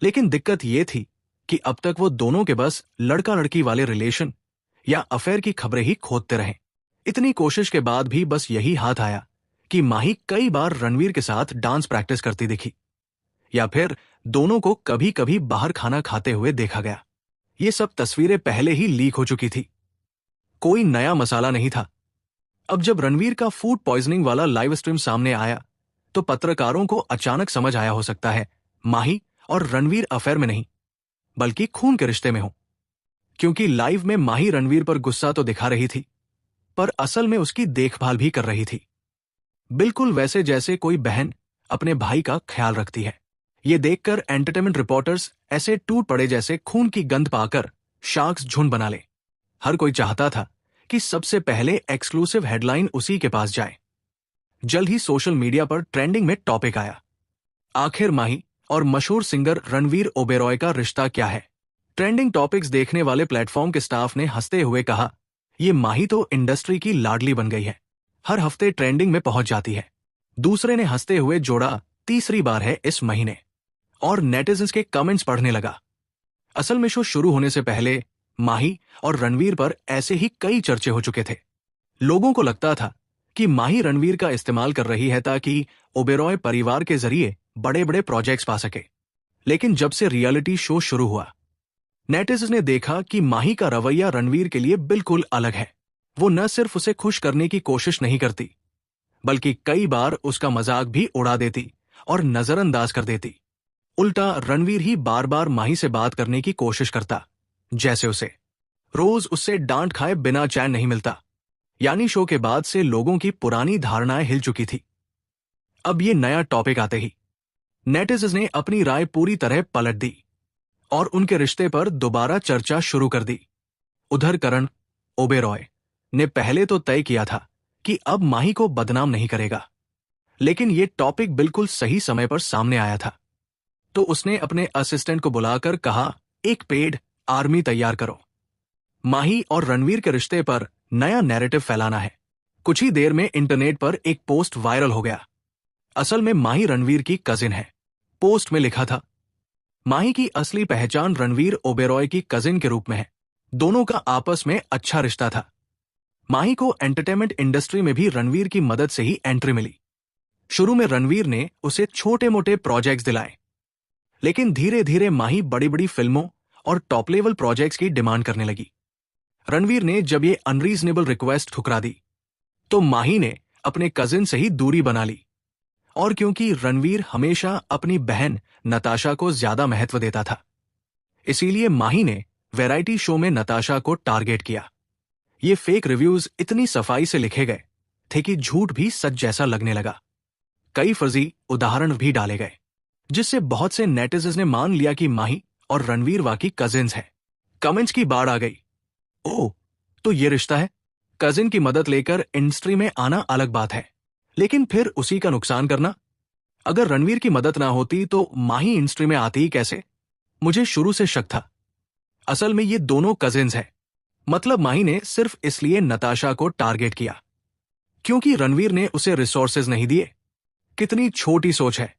लेकिन दिक्कत यह थी कि अब तक वो दोनों के बस लड़का लड़की वाले रिलेशन या अफेयर की खबरें ही खोदते रहे। इतनी कोशिश के बाद भी बस यही हाथ आया कि माही कई बार रणवीर के साथ डांस प्रैक्टिस करती दिखी, या फिर दोनों को कभी कभी बाहर खाना खाते हुए देखा गया। ये सब तस्वीरें पहले ही लीक हो चुकी थी, कोई नया मसाला नहीं था। अब जब रणवीर का फूड पॉइजनिंग वाला लाइव स्ट्रीम सामने आया तो पत्रकारों को अचानक समझ आया हो सकता है माही और रणवीर अफेयर में नहीं बल्कि खून के रिश्ते में हो। क्योंकि लाइव में माही रणवीर पर गुस्सा तो दिखा रही थी, पर असल में उसकी देखभाल भी कर रही थी, बिल्कुल वैसे जैसे कोई बहन अपने भाई का ख्याल रखती है। ये देखकर एंटरटेनमेंट रिपोर्टर्स ऐसे टूट पड़े जैसे खून की गंध पाकर शार्क्स झुंड बना ले। हर कोई चाहता था कि सबसे पहले एक्सक्लूसिव हेडलाइन उसी के पास जाए। जल्द ही सोशल मीडिया पर ट्रेंडिंग में टॉपिक आया, आखिर माही और मशहूर सिंगर रणवीर ओबेरॉय का रिश्ता क्या है। ट्रेंडिंग टॉपिक्स देखने वाले प्लेटफॉर्म के स्टाफ ने हंसते हुए कहा, ये माही तो इंडस्ट्री की लाडली बन गई है, हर हफ्ते ट्रेंडिंग में पहुंच जाती है। दूसरे ने हंसते हुए जोड़ा, तीसरी बार है इस महीने, और नेटिजन्स के कमेंट्स पढ़ने लगा। असल में शो शुरू होने से पहले माही और रणवीर पर ऐसे ही कई चर्चे हो चुके थे। लोगों को लगता था कि माही रणवीर का इस्तेमाल कर रही है ताकि ओबेरॉय परिवार के जरिए बड़े बड़े प्रोजेक्ट्स पा सके। लेकिन जब से रियलिटी शो शुरू हुआ, नेटिजन्स ने देखा कि माही का रवैया रणवीर के लिए बिल्कुल अलग है। वो न सिर्फ उसे खुश करने की कोशिश नहीं करती, बल्कि कई बार उसका मजाक भी उड़ा देती और नजरअंदाज कर देती। उल्टा रणवीर ही बार बार माही से बात करने की कोशिश करता, जैसे उसे रोज उससे डांट खाए बिना चैन नहीं मिलता। यानी शो के बाद से लोगों की पुरानी धारणाएं हिल चुकी थी। अब ये नया टॉपिक आते ही नेटिजन्स ने अपनी राय पूरी तरह पलट दी और उनके रिश्ते पर दोबारा चर्चा शुरू कर दी। उधर करण ओबेरॉय ने पहले तो तय किया था कि अब माही को बदनाम नहीं करेगा, लेकिन ये टॉपिक बिल्कुल सही समय पर सामने आया था। तो उसने अपने असिस्टेंट को बुलाकर कहा, एक पेड आर्मी तैयार करो, माही और रणवीर के रिश्ते पर नया नैरेटिव फैलाना है। कुछ ही देर में इंटरनेट पर एक पोस्ट वायरल हो गया। असल में माही रणवीर की कजिन है। पोस्ट में लिखा था, माही की असली पहचान रणवीर ओबेरॉय की कजिन के रूप में है। दोनों का आपस में अच्छा रिश्ता था। माही को एंटरटेनमेंट इंडस्ट्री में भी रणवीर की मदद से ही एंट्री मिली। शुरू में रणवीर ने उसे छोटे मोटे प्रोजेक्ट्स दिलाए, लेकिन धीरे धीरे माही बड़ी बड़ी फिल्मों और टॉप लेवल प्रोजेक्ट्स की डिमांड करने लगी। रणवीर ने जब ये अनरीजनेबल रिक्वेस्ट ठुकरा दी तो माही ने अपने कजिन से ही दूरी बना ली। और क्योंकि रणवीर हमेशा अपनी बहन नताशा को ज्यादा महत्व देता था, इसीलिए माही ने वैरायटी शो में नताशा को टारगेट किया। ये फेक रिव्यूज इतनी सफाई से लिखे गए थे कि झूठ भी सच जैसा लगने लगा। कई फर्जी उदाहरण भी डाले गए, जिससे बहुत से नेटिजन्स ने मान लिया कि माही और रणवीर वाकई कजिन्स हैं। कमेंट्स की बाढ़ आ गई, ओह तो ये रिश्ता है। कजिन की मदद लेकर इंडस्ट्री में आना अलग बात है, लेकिन फिर उसी का नुकसान करना। अगर रणवीर की मदद ना होती तो माही इंडस्ट्री में आती ही कैसे? मुझे शुरू से शक था। असल में ये दोनों कजिन्स हैं। मतलब माही ने सिर्फ इसलिए नताशा को टारगेट किया क्योंकि रणवीर ने उसे रिसोर्सेज नहीं दिए। कितनी छोटी सोच है।